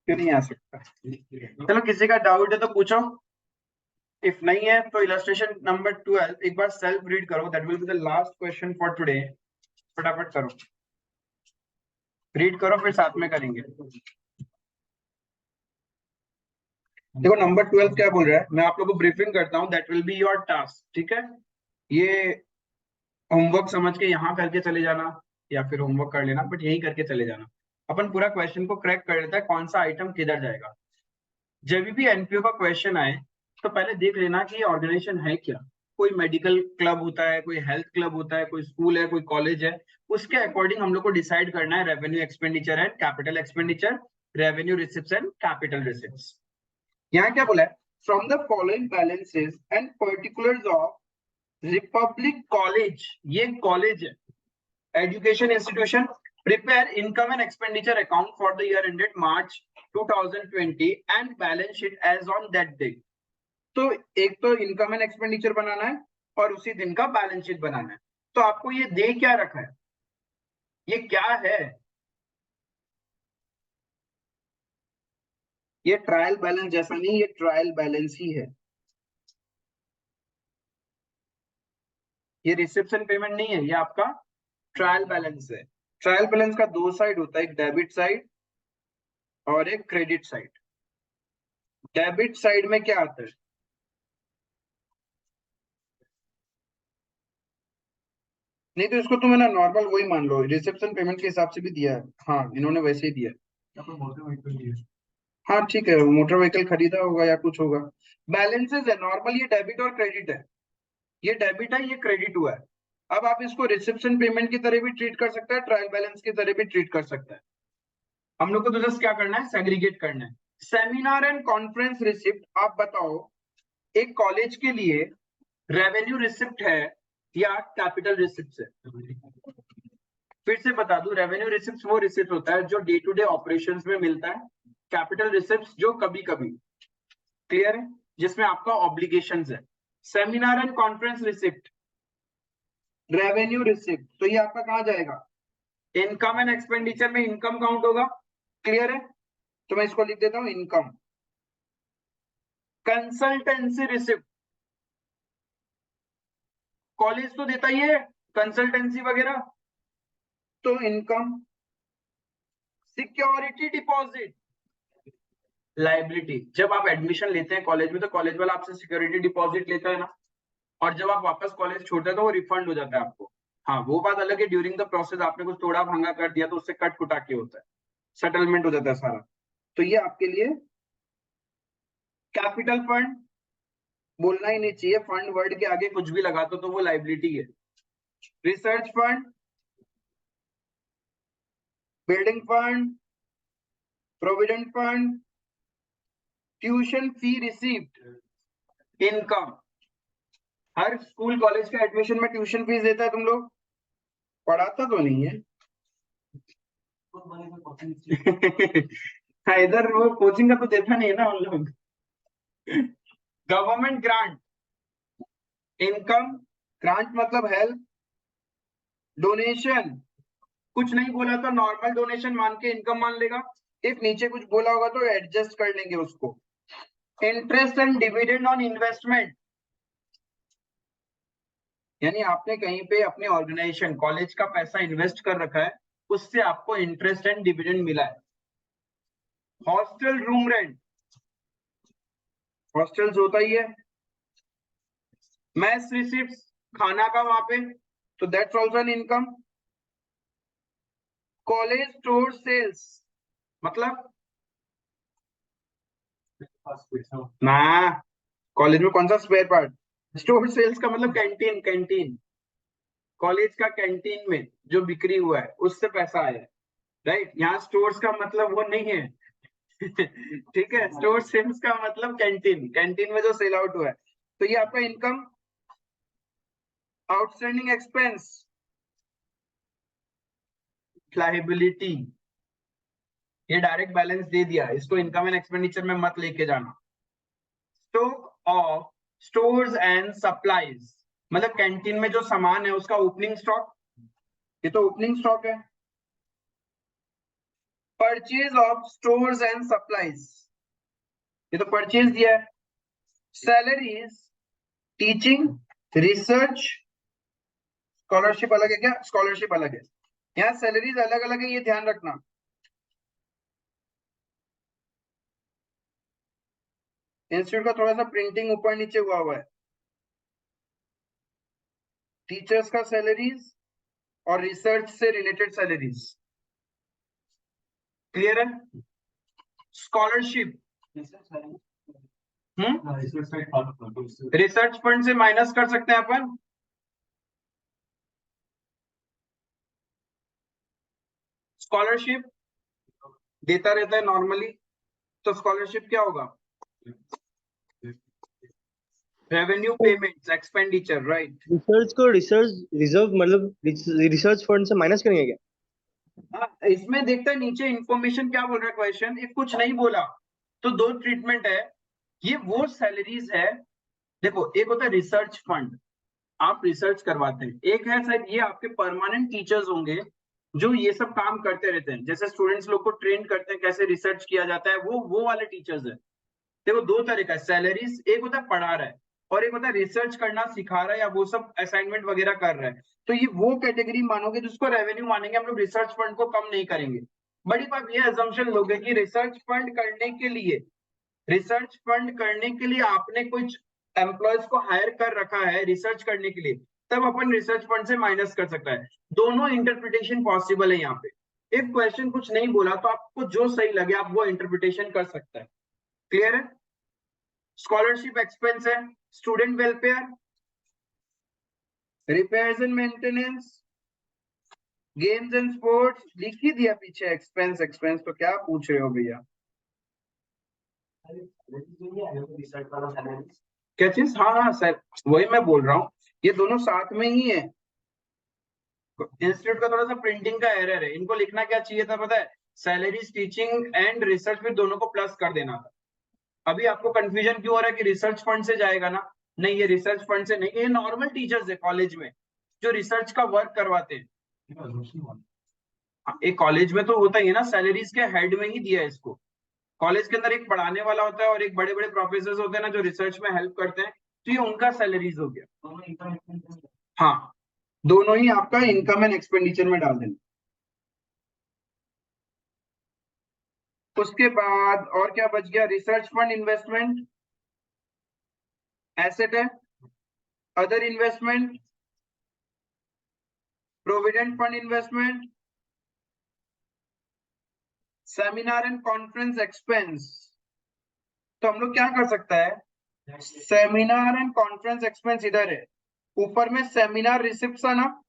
क्यों नहीं आ सकता? चलो किसी का डाउट है तो पूछो। इफ नहीं है तो इलस्ट्रेशन नंबर 12 एक बार सेल्फ रीड करो, that will be the last question for today. फटाफट करो, रीड करो, फिर साथ में करेंगे। देखो नंबर 12 क्या बोल रहा है, मैं आप लोगों को ब्रीफिंग करता हूँ, that will be your task, ठीक है। ये होमवर्क समझ के यहाँ करके चले जाना या फिर होमवर्क कर लेना, बट यही करके चले जाना। अपन पूरा क्वेश्चन को क्रैक कर लेता है, कौन सा आइटम किधर जाएगा। जब भी एनपीओ का क्वेश्चन आए तो पहले देख लेना कि ये ऑर्गेनाइजेशन है क्या। कोई मेडिकल क्लब होता है, कोई हेल्थ क्लब होता है, कोई स्कूल है, कोई कॉलेज है, उसके अकॉर्डिंग हम लोग को डिसाइड करना है revenue expenditure and capital expenditure, revenue receipts and capital receipts. यहाँ क्या बोला है, from the following balances and particulars of Republic college, ये कॉलेज है, education institution, prepare income and expenditure account for the year ended March 2020 and balance sheet as on that date। तो एक तो income and expenditure बनाना है और उसी दिन का बैलेंस शीट बनाना है। तो आपको ये दे क्या रखा है, ये क्या है, ये ट्रायल बैलेंस जैसा नहीं, ये ट्रायल बैलेंस ही है, ये रिसिप्शन पेमेंट नहीं है, ये आपका ट्रायल बैलेंस है। ट्रायल बैलेंस का दो साइड होता है, एक डेबिट साइड और एक क्रेडिट साइड। डेबिट साइड में क्या आता है, नहीं तो इसको तुम है ना नॉर्मल वही मान लो, रिसेप्शन पेमेंट के हिसाब से भी दिया है। हाँ इन्होंने वैसे ही दिया है। हाँ ठीक है, मोटर व्हीकल खरीदा होगा या कुछ होगा। बैलेंसेस है नॉर्मल, ये डेबिट और क्रेडिट है, ये डेबिट है, ये क्रेडिट हुआ है। अब आप इसको रिसेप्शन पेमेंट की तरह भी ट्रीट कर सकते हैं, ट्रायल बैलेंस की तरह भी ट्रीट कर सकते हैं। हम लोग को तो जस्ट क्या करना है, सेग्रीगेट करना है। सेमिनार एंड कॉन्फ्रेंस रिसिप्ट, आप बताओ एक कॉलेज के लिए रेवेन्यू रिसिप्ट है या कैपिटल रिसिप्ट है। फिर से बता दूं, रेवेन्यू रिसिप्ट वो रिसिप्ट होता है जो डे टू डे ऑपरेशंस में मिलता है, कैपिटल रिसिप्ट जो कभी कभी, क्लियर है, जिसमें आपका ऑब्लिगेशंस है। Seminar and conference receipt, revenue receipt, तो ये आपका कहां जाएगा, इनकम एंड एक्सपेंडिचर में इनकम काउंट होगा, क्लियर है। तो मैं इसको लिख देता हूं इनकम। कंसल्टेंसी रिसिप्ट, कॉलेज तो देता ही है कंसल्टेंसी वगैरह, तो इनकम। सिक्योरिटी डिपॉजिट, लाइबिलिटी, जब आप एडमिशन लेते हैं कॉलेज में तो कॉलेज वाला आपसे सिक्योरिटी डिपॉजिट लेता है ना, और जब आप वापस कॉलेज छोड़ते हैं तो वो रिफंड हो जाता है आपको। हाँ वो बात अलग है, ड्यूरिंग द प्रोसेस आपने कुछ तोड़ा भांगा कर दिया तो उससे कट कुटा के होता है, सेटलमेंट हो जाता है सारा। तो ये आपके लिए कैपिटल फंड, बोलना ही नहीं चाहिए, फंड वर्ड के आगे कुछ भी लगा दो तो वो लाइबिलिटी है। Research fund, building fund, provident fund, tuition fee received, income. हर स्कूल कॉलेज का एडमिशन में ट्यूशन फीस देता है, तुम लोग पढ़ाता तो नहीं है। हाँ, इधर वो कोचिंग का तो देता नहीं है ना उन लोग। गवर्नमेंट ग्रांट, इनकम, ग्रांट मतलब हेल्प, डोनेशन, कुछ नहीं बोला तो नॉर्मल डोनेशन मान के इनकम मान लेगा, इफ नीचे कुछ बोला होगा तो एडजस्ट कर लेंगे उसको। Interest and dividend on investment, यानी आपने कहीं पे अपने ऑर्गेनाइजेशन कॉलेज का पैसा इन्वेस्ट कर रखा है, उससे आपको इंटरेस्ट एंड डिविडेंड मिला है। हॉस्टल रूम रेंट, हॉस्टल्स होता ही है। मैस रिसिप्ट्स, खाना का वहां पे, तो that's also an income. College store sales मतलब ना, कॉलेज में कौन सा स्पेयर पार्ट, स्टोर सेल्स का मतलब कैंटीन, कैंटीन, कॉलेज का कैंटीन में जो बिक्री हुआ है उससे पैसा आया है, राइट। यहाँ स्टोर्स का मतलब वो नहीं है। ठीक है, स्टोर सेल्स का मतलब कैंटीन, कैंटीन में जो सेल आउट हुआ है, तो ये आपका इनकम। आउटस्टैंडिंग एक्सपेंस, लाइबिलिटी, ये डायरेक्ट बैलेंस दे दिया, इसको इनकम एंड एक्सपेंडिचर में मत लेके जाना। Stock of stores and supplies, मतलब कैंटीन में जो सामान है उसका ओपनिंग स्टॉक, ये तो ओपनिंग स्टॉक है। Purchase of stores and supplies, ये तो परचेज दिया है। सैलरीज, टीचिंग, रिसर्च, स्कॉलरशिप अलग है क्या, स्कॉलरशिप अलग है, यहाँ सैलरीज अलग अलग है, ये ध्यान रखना। इंस्टीट्यूट का थोड़ा सा प्रिंटिंग ऊपर नीचे हुआ है। टीचर्स का सैलरीज और रिसर्च से रिलेटेड सैलरीज। क्लियर है? स्कॉलरशिप रिसर्च फंड से माइनस कर सकते हैं अपन। स्कॉलरशिप देता रहता है नॉर्मली, तो स्कॉलरशिप क्या होगा? Revenue payments expenditure, right. Research को रिसर्च रिजर्व मतलब रिसर्च फंड से माइनस करेंगे क्या? हाँ, इसमें देखते हैं नीचे इंफॉर्मेशन क्या बोल रहा है क्वेश्चन। इफ कुछ नहीं बोला तो दो ट्रीटमेंट है। ये वो सैलरीज है, देखो एक होता है रिसर्च फंड, आप रिसर्च करवाते हैं। एक है शायद ये आपके परमानेंट टीचर्स होंगे जो ये सब काम करते रहते हैं, जैसे स्टूडेंट्स लोग को ट्रेन करते हैं कैसे रिसर्च किया जाता है, वो वाले टीचर्स है। देखो दो तरह का सैलरीज, एक होता है पढ़ा रहा है और एक होता है रिसर्च करना सिखा रहा है या वो सब असाइनमेंट वगैरह कर रहा है। तो ये वो कैटेगरी मानोगे जिसको रेवेन्यू मानेंगे हम लोग, रिसर्च फंड को कम नहीं करेंगे। बड़ी बात ये अजम्पशन लोगे कि रिसर्च फंड करने के लिए आपने कुछ एम्प्लॉयज को हायर कर रखा है रिसर्च करने के लिए, तब अपन रिसर्च फंड से माइनस कर सकता है। दोनों इंटरप्रिटेशन पॉसिबल है यहाँ पे। इफ क्वेश्चन कुछ नहीं बोला तो आपको जो सही लगे आप वो इंटरप्रिटेशन कर सकते हैं। क्लियर है? स्कॉलरशिप एक्सपेंस है, student welfare, repairs and maintenance, games and sports. लिख ही दिया पीछे एक्सपेंस एक्सपेंस, तो क्या पूछ रहे हो भैया? क्या चीज? हाँ हाँ सर, वही मैं बोल रहा हूँ, ये दोनों साथ में ही है। इंस्टीट्यूट का थोड़ा सा प्रिंटिंग का एरर है, इनको लिखना क्या चाहिए था पता है? सैलरीज, टीचिंग एंड रिसर्च में दोनों को प्लस कर देना था। अभी आपको कंफ्यूजन क्यों हो रहा है कि रिसर्च फंड से जाएगा ना? नहीं, ये रिसर्च फंड से नहीं, ये नॉर्मल टीचर्स है कॉलेज में जो रिसर्च का वर्क करवाते हैं। एक कॉलेज में तो होता ही है ना, सैलरीज के हेड में ही दिया है इसको। कॉलेज के अंदर एक पढ़ाने वाला होता है और एक बड़े बड़े प्रोफेसर होते हैं ना जो रिसर्च में हेल्प करते हैं, तो ये उनका सैलरीज हो गया। हाँ, दोनों ही आपका इनकम एंड एक्सपेंडिचर में डाल देना। उसके बाद और क्या बच गया? रिसर्च फंड इन्वेस्टमेंट एसेट है, other investment, provident fund investment, seminar and conference expense. तो हम लोग क्या कर सकता है, सेमिनार एंड कॉन्फ्रेंस एक्सपेंस इधर है, ऊपर में सेमिनार रिसिप्ट्स है ना,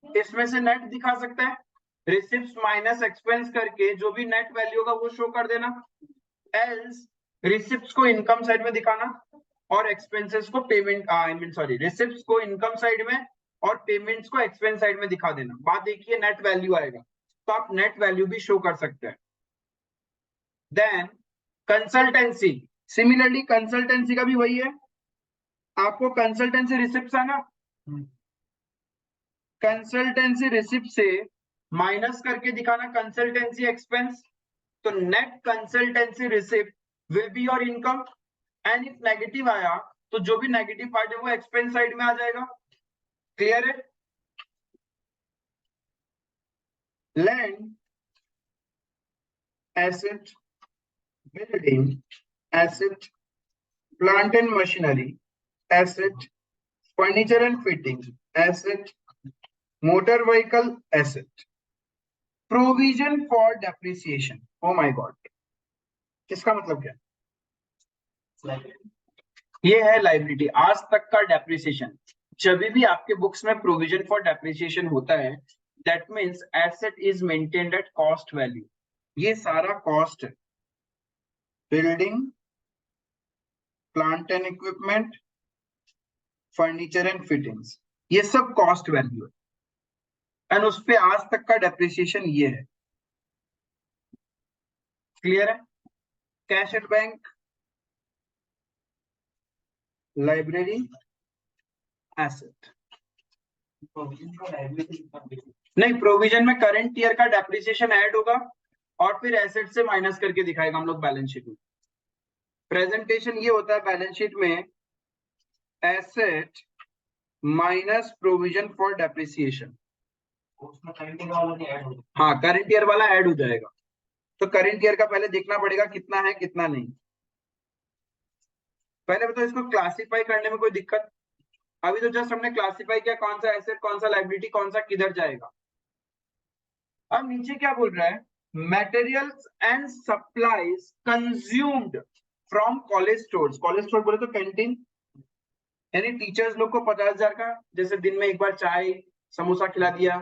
इसमें से नेट दिखा सकता है। रिसिप्ट्स माइनस एक्सपेंस करके जो भी नेट वैल्यू होगा वो शो कर देना। एल्स रिसिप्ट्स को इनकम साइड में दिखाना और एक्सपेंसेस को payment I mean sorry receipts को इनकम साइड में और पेमेंट्स को एक्सपेंस साइड में दिखा देना। बात देखिए, नेट वैल्यू आएगा तो आप नेट वैल्यू भी शो कर सकते हैं। देन कंसल्टेंसी, सिमिलरली कंसल्टेंसी का भी वही है, आपको कंसल्टेंसी रिसिप्ट्स आना, कंसल्टेंसी रिसिप्ट से माइनस करके दिखाना कंसल्टेंसी एक्सपेंस। तो net consultancy receipt will be your income and if negative आया तो जो भी नेगेटिव पार्ट है वो एक्सपेंस साइड में आ जाएगा। क्लियर है? Land asset, building asset, plant and machinery asset, furniture and fitting asset, motor vehicle asset, provision for depreciation. Oh my God, इसका मतलब क्या? ये है लाइबिलिटी, आज तक का डेप्रिसिएशन। जब भी आपके बुक्स में प्रोविजन फॉर डेप्रिसिएशन होता है, that means asset is maintained at cost value. ये सारा कॉस्ट है, building, plant and equipment, furniture and fittings, ये सब कॉस्ट वैल्यू है एंड उस पे आज तक का डेप्रिसिएशन ये है। क्लियर है? Cash at bank, library asset. नहीं, प्रोविजन में करंट ईयर का डेप्रिसिएशन ऐड होगा और फिर एसेट से माइनस करके दिखाएगा हम लोग बैलेंस शीट में। प्रेजेंटेशन ये होता है बैलेंस शीट में, asset minus provision for depreciation. हाँ, करंट ईयर वाला ऐड हो जाएगा। तो करंट ईयर का पहले देखना पड़ेगा कितना है कितना नहीं। पहले बताओ इसको क्लासिफाई करने में कोई दिक्कत? अभी तो जस्ट हमने क्लासिफाई किया कौन सा एसेट कौन सा लाइबिलिटी कौन सा किधर जाएगा। अब नीचे क्या बोल रहा है, materials and supplies consumed from college stores. College store बोले तो कैंटीन, यानी टीचर्स लोग को 50,000 का जैसे दिन में एक बार चाय समोसा खिला दिया।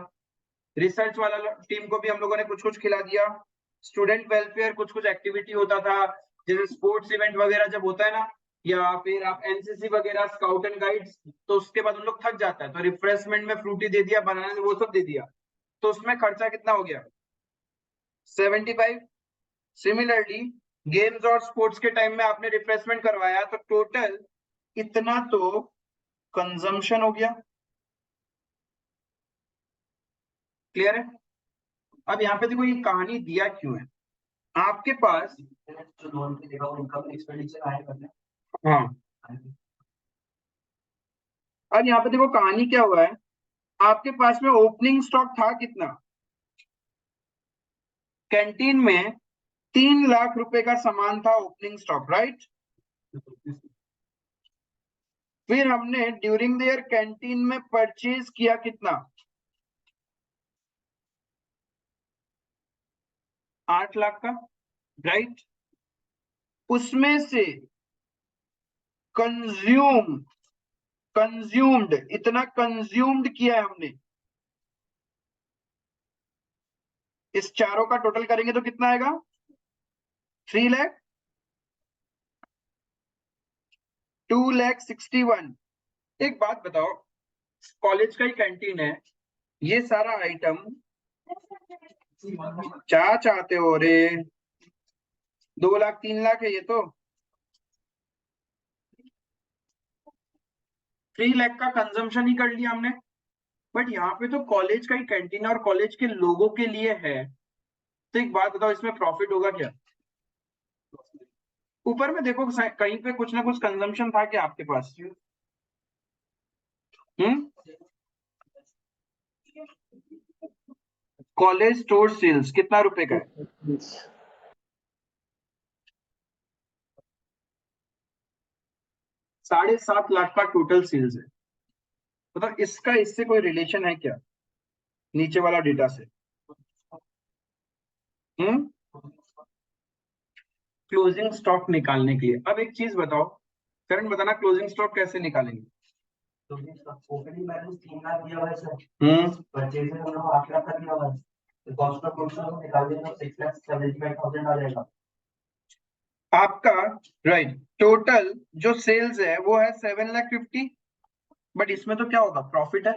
रिसर्च वाला टीम को भी हम लोगों ने कुछ कुछ खिला दिया। स्टूडेंट वेलफेयर कुछ कुछ एक्टिविटी होता था, जैसे स्पोर्ट्स इवेंट वगैरह जब होता है ना, या फिर आप एनसीसी वगैरह स्काउट एंड गाइड्स, तो उसके बाद उन लोग थक जाता है तो रिफ्रेशमेंट में फ्रूटी दे दिया, बनाना वो सब दे दिया, तो उसमें खर्चा कितना हो गया 75। सिमिलरली गेम्स और स्पोर्ट्स के टाइम में आपने रिफ्रेशमेंट करवाया तो टोटल इतना तो कंजम्पशन हो गया। क्लियर है? अब यहाँ पे देखो ये कहानी दिया क्यों है आपके पास, जो लोन की जगह इनकम एक्सपेंडिचर आया करना। हाँ अब यहाँ पे देखो कहानी क्या हुआ है, आपके पास में ओपनिंग स्टॉक था कितना कैंटीन में, 3 लाख रुपए का सामान था ओपनिंग स्टॉक, राइट। फिर हमने ड्यूरिंग द ईयर कैंटीन में परचेज किया कितना, 8 लाख का, राइट। उसमें से कंज्यूम्ड इतना कंज्यूम्ड किया है हमने, इस चारों का टोटल करेंगे तो कितना आएगा 3 लाख, 2,61,000। एक बात बताओ, कॉलेज का ही कैंटीन है, ये सारा आइटम क्या चाहते हो रे, 2 लाख 3 लाख है ये तो, 3 लाख का कंजम्पशन ही कर लिया हमने। बट यहाँ पे तो कॉलेज का ही कैंटीन है और कॉलेज के लोगों के लिए है, तो एक बात बताओ इसमें प्रॉफिट होगा क्या? ऊपर में देखो कहीं पे कुछ ना कुछ कंजम्पशन था क्या आपके पास? कॉलेज स्टोर सेल्स कितना रुपए का है? 7.5 लाख का टोटल सेल्स है। मतलब इसका इससे कोई रिलेशन है क्या नीचे वाला डेटा से? क्लोजिंग स्टॉक निकालने के लिए अब एक चीज बताओ, करण बताना क्लोजिंग स्टॉक कैसे निकालेंगे? ओपनिंग बैलेंस 3 लाख दिया हुआ है सर, परचेज में हम लोग 8 लाख का दिया हुआ है, तो कॉस्ट ऑफ प्रोडक्शन निकाल देंगे तो 6,75,000 आ जाएगा आपका, राइट। टोटल जो सेल्स है वो है 7,50,000, बट इसमें तो क्या होगा प्रॉफिट है,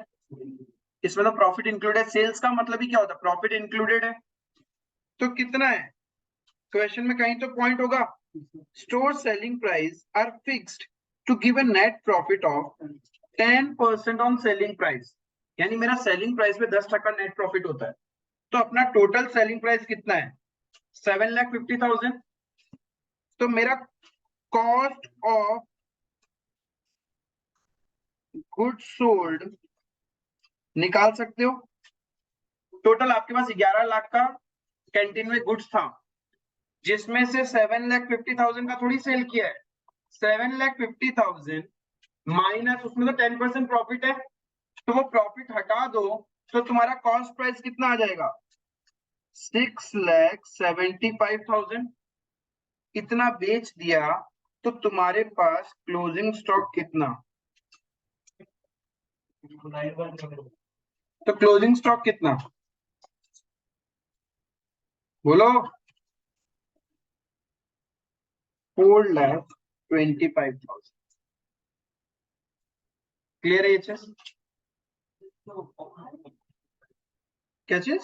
इसमें तो प्रॉफिट इंक्लूडेड है, सेल्स का मतलब ही क्या होता है प्रॉफिट इंक्लूडेड है। तो कितना है क्वेश्चन में कहीं तो पॉइंट होगा, store selling price are fixed to give a net profit of 10% on selling price, यानी मेरा सेलिंग प्राइस पे 10% नेट प्रॉफिट होता है। तो अपना टोटल सेलिंग प्राइस कितना है 7,50,000, तो मेरा कॉस्ट ऑफ गुड्स सोल्ड निकाल सकते हो। टोटल आपके पास 11 लाख का कैंटीन में गुड्स था, जिसमें से 7,50,000 का थोड़ी सेल किया है, 7,50,000 माइनस उसमें तो 10% प्रॉफिट है, तो वो प्रॉफिट हटा दो तो तुम्हारा कॉस्ट प्राइस कितना आ जाएगा 6,75,000। इतना बेच दिया तो तुम्हारे पास क्लोजिंग स्टॉक कितना, तो क्लोजिंग स्टॉक कितना बोलो? 4,25,000। क्लियर है ये चीज? क्या चीज?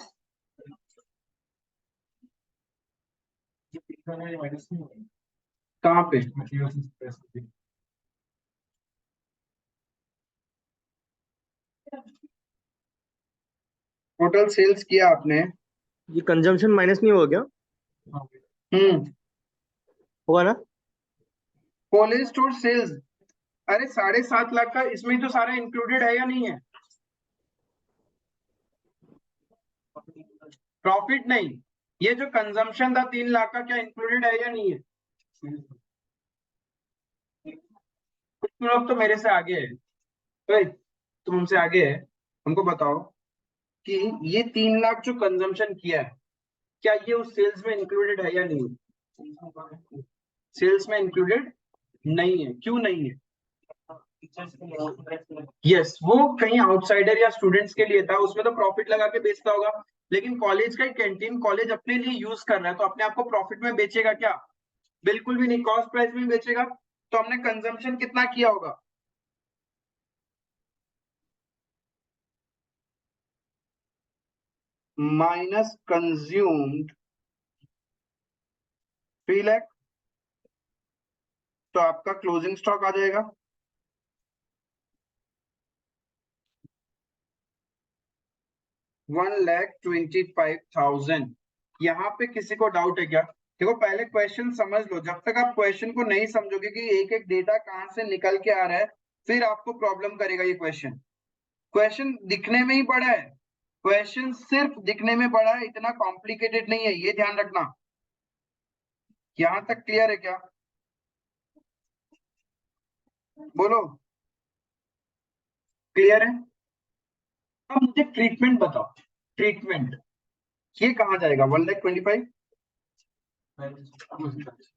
कहाँ पे? टोटल सेल्स किया आपने, ये कंजम्पशन माइनस नहीं होगा क्या? होगा ना? कॉलेज स्टोर सेल्स, अरे 7.5 लाख का इसमें तो सारा इंक्लूडेड है या नहीं है? प्रॉफिट नहीं, ये जो कंजम्पशन था 3 लाख का, क्या इंक्लूडेड है या नहीं है? कुछ लोग तो मेरे से आगे है, तो तुम हमसे आगे है, हमको बताओ कि ये 3 लाख जो कंजम्पशन किया है, क्या ये उस सेल्स में इंक्लूडेड है या नहीं? सेल्स में इंक्लूडेड नहीं है। क्यों नहीं है? यस, वो कहीं आउटसाइडर या स्टूडेंट्स के लिए था, उसमें तो प्रॉफिट लगा के बेचता होगा। लेकिन कॉलेज का कैंटीन कॉलेज अपने लिए यूज कर रहा है, तो अपने आप को प्रॉफिट में बेचेगा क्या? बिल्कुल भी नहीं, कॉस्ट प्राइस में बेचेगा। तो हमने कंजम्पशन कितना किया होगा? माइनस कंज्यूम्ड 3 लाख, तो आपका क्लोजिंग स्टॉक आ जाएगा 1,25,000। यहाँ पे किसी को डाउट है क्या? देखो पहले क्वेश्चन समझ लो, जब तक आप क्वेश्चन को नहीं समझोगे कि एक एक डेटा कहां से निकल के आ रहा है, फिर आपको प्रॉब्लम करेगा ये क्वेश्चन। क्वेश्चन दिखने में ही बड़ा है, क्वेश्चन सिर्फ दिखने में बड़ा है, इतना कॉम्प्लिकेटेड नहीं है, ये ध्यान रखना। यहां तक क्लियर है क्या? बोलो, क्लियर है? अब मुझे ट्रीटमेंट बताओ, ट्रीटमेंट ये कहां जाएगा? 1,25,000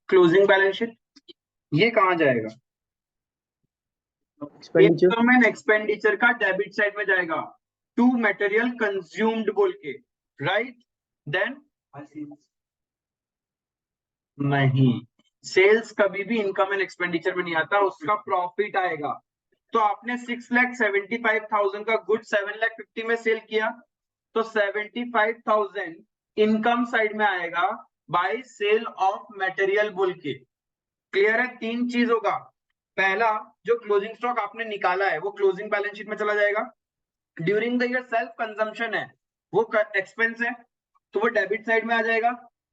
क्लोजिंग बैलेंस शीट, ये कहां जाएगा? एक्सपेंडिचर। इनकम एंड एक्सपेंडिचर का डेबिट साइड में जाएगा, टू मटेरियल कंज्यूम्ड बोल के, राइट? देन नहीं, सेल्स कभी भी इनकम एंड एक्सपेंडिचर में नहीं आता, उसका प्रॉफिट आएगा। तो आपने 6,75,000 का गुड 7,50,000 में सेल किया, तो 75,000 इनकम साइड में आएगा बाय सेल ऑफ मटेरियल बोल के। क्लियर है? 3 चीज होगा। पहला, जो क्लोजिंग स्टॉक आपने निकाला है वो क्लोजिंग बैलेंस शीट में चला जाएगा। During the year self consumption है, वो एक्सपेंस है, तो वो डेबिट साइड में आ जाएगा।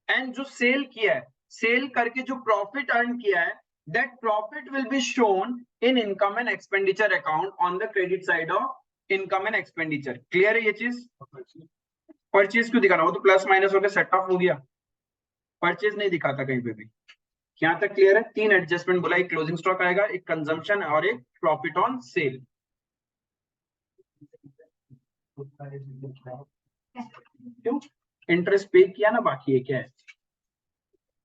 एंड जो सेल किया है, सेल करके जो प्रॉफिट अर्न किया है, that profit will be shown in income and expenditure account on the credit side of income and expenditure. Clear है ये चीज? परचेज क्यों दिखाना? वो तो प्लस माइनस होकर सेट ऑफ हो गया, परचेज नहीं दिखाता कहीं पे भी। यहां तक क्लियर है? 3 एडजस्टमेंट बोला, एक क्लोजिंग स्टॉक आएगा, एक कंजम्पशन और एक प्रॉफिट ऑन सेल। क्यों? इंटरेस्ट पे किया ना, बाकी है क्या है?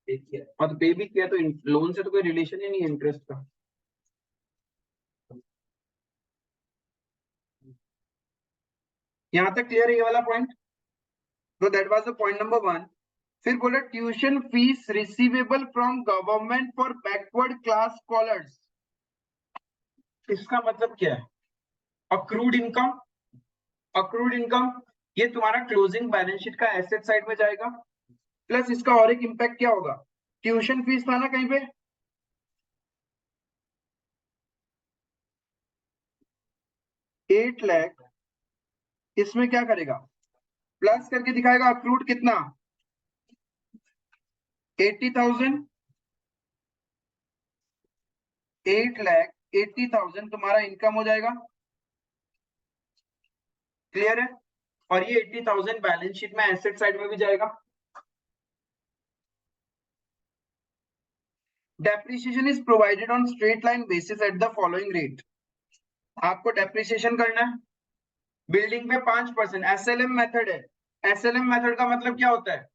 और तो पे भी किया, तो लोन से तो कोई रिलेशन ही नहीं है इंटरेस्ट का। यहां तक क्लियर है ये वाला पॉइंट? तो that was the point number 1। फिर बोला tuition fees receivable from government for backward class scholars. इसका मतलब क्या है? अक्रूड इनकम, अक्रूड इनकम ये तुम्हारा क्लोजिंग बैलेंस शीट का एसेट साइड में जाएगा। प्लस इसका और एक इंपैक्ट क्या होगा? ट्यूशन फीस था ना कहीं पे, 8 लाख, इसमें क्या करेगा? प्लस करके दिखाएगा अक्रूड कितना? 80,000। 8,80,000 तुम्हारा इनकम हो जाएगा। क्लियर है? और ये 80,000 बैलेंस शीट में एसेट साइड में भी जाएगा। Depreciation is provided on straight line basis at the following rate. आपको डेप्रिसिएशन करना है, बिल्डिंग पे 5%, एसएलएम मेथड है। एसएलएम मेथड का मतलब क्या होता है?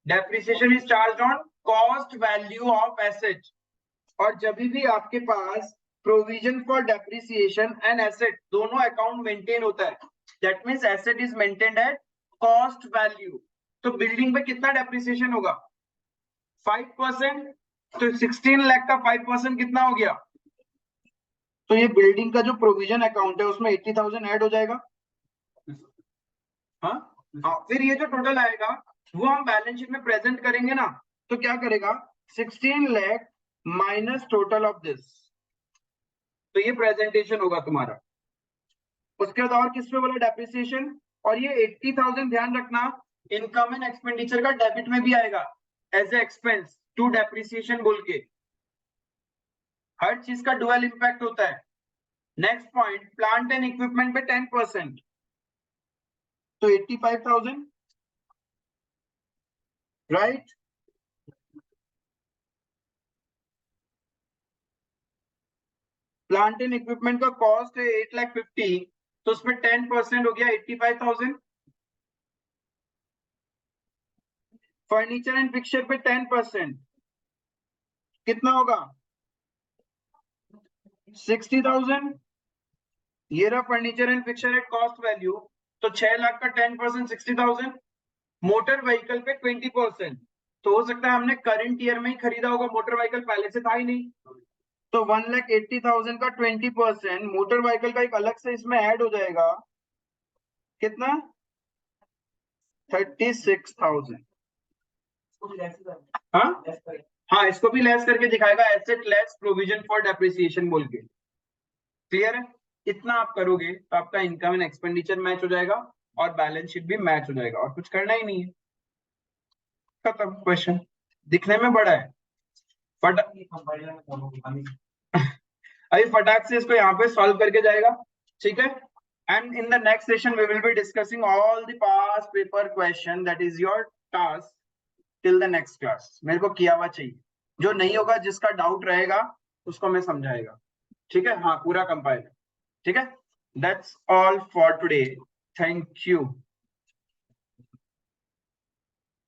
Depreciation is charge on cost value of asset. और जब भी आपके पास provision for depreciation and asset दोनों अकाउंट मेंटेन होता है, that means asset is maintained at cost value. तो बिल्डिंग पे कितना डेप्रिसिएशन होगा? 5%। तो 16 लाख का 5% कितना हो गया? तो ये बिल्डिंग का जो प्रोविजन अकाउंट है उसमें 80,000 ऐड हो जाएगा। हाँ, फिर ये जो टोटल आएगा वो हम बैलेंस शीट में प्रेजेंट करेंगे ना, तो क्या करेगा? 16 lakh minus total of this, तो ये प्रेजेंटेशन होगा तुम्हारा। उसके बाद और किस पे बोला? डेप्रिसिएशन। और ये 80,000 ध्यान रखना, इनकम एंड एक्सपेंडिचर का डेबिट में भी आएगा as a expense to depreciation बोल के। हर चीज का डुअल इंपैक्ट होता है। Next point, plant and equipment पे 10%, तो 85,000 राइट। प्लांट एंड इक्विपमेंट का कॉस्ट है 8,50,000, तो उसमें 10% हो गया 85,000। फर्नीचर एंड फिक्सचर पे 10% कितना होगा 60,000। ये रहा furniture and fixture at cost value, तो 6 लाख का 10% 60,000। मोटर व्हीकल पे 20%, तो हो सकता है हमने करंट ईयर में ही खरीदा होगा, मोटर व्हीकल पहले से था ही नहीं, तो 1,80,000 का 20% मोटर व्हीकल का एक अलग से इसमें ऐड हो जाएगा, कितना 36,000। हाँ हाँ, इसको भी लेस करके दिखाएगा, asset less provision for depreciation बोल के। क्लियर है? इतना आप करोगे तो आपका इनकम एंड एक्सपेंडिचर मैच हो जाएगा और बैलेंस शीट भी मैच हो जाएगा, और कुछ करना ही नहीं है, खत्म क्वेश्चन। दिखने में बड़ा है बट अभी फटाक से इसको यहाँ पे सॉल्व करके जाएगा, ठीक है। And in the next session we will be discussing all the past paper question, that is your task till the next class. मेरे को किया हुआ चाहिए, जो नहीं होगा जिसका डाउट रहेगा उसको मैं समझाएगा, ठीक है। हाँ, पूरा कंपाइल, ठीक है। That's all for today, thank you.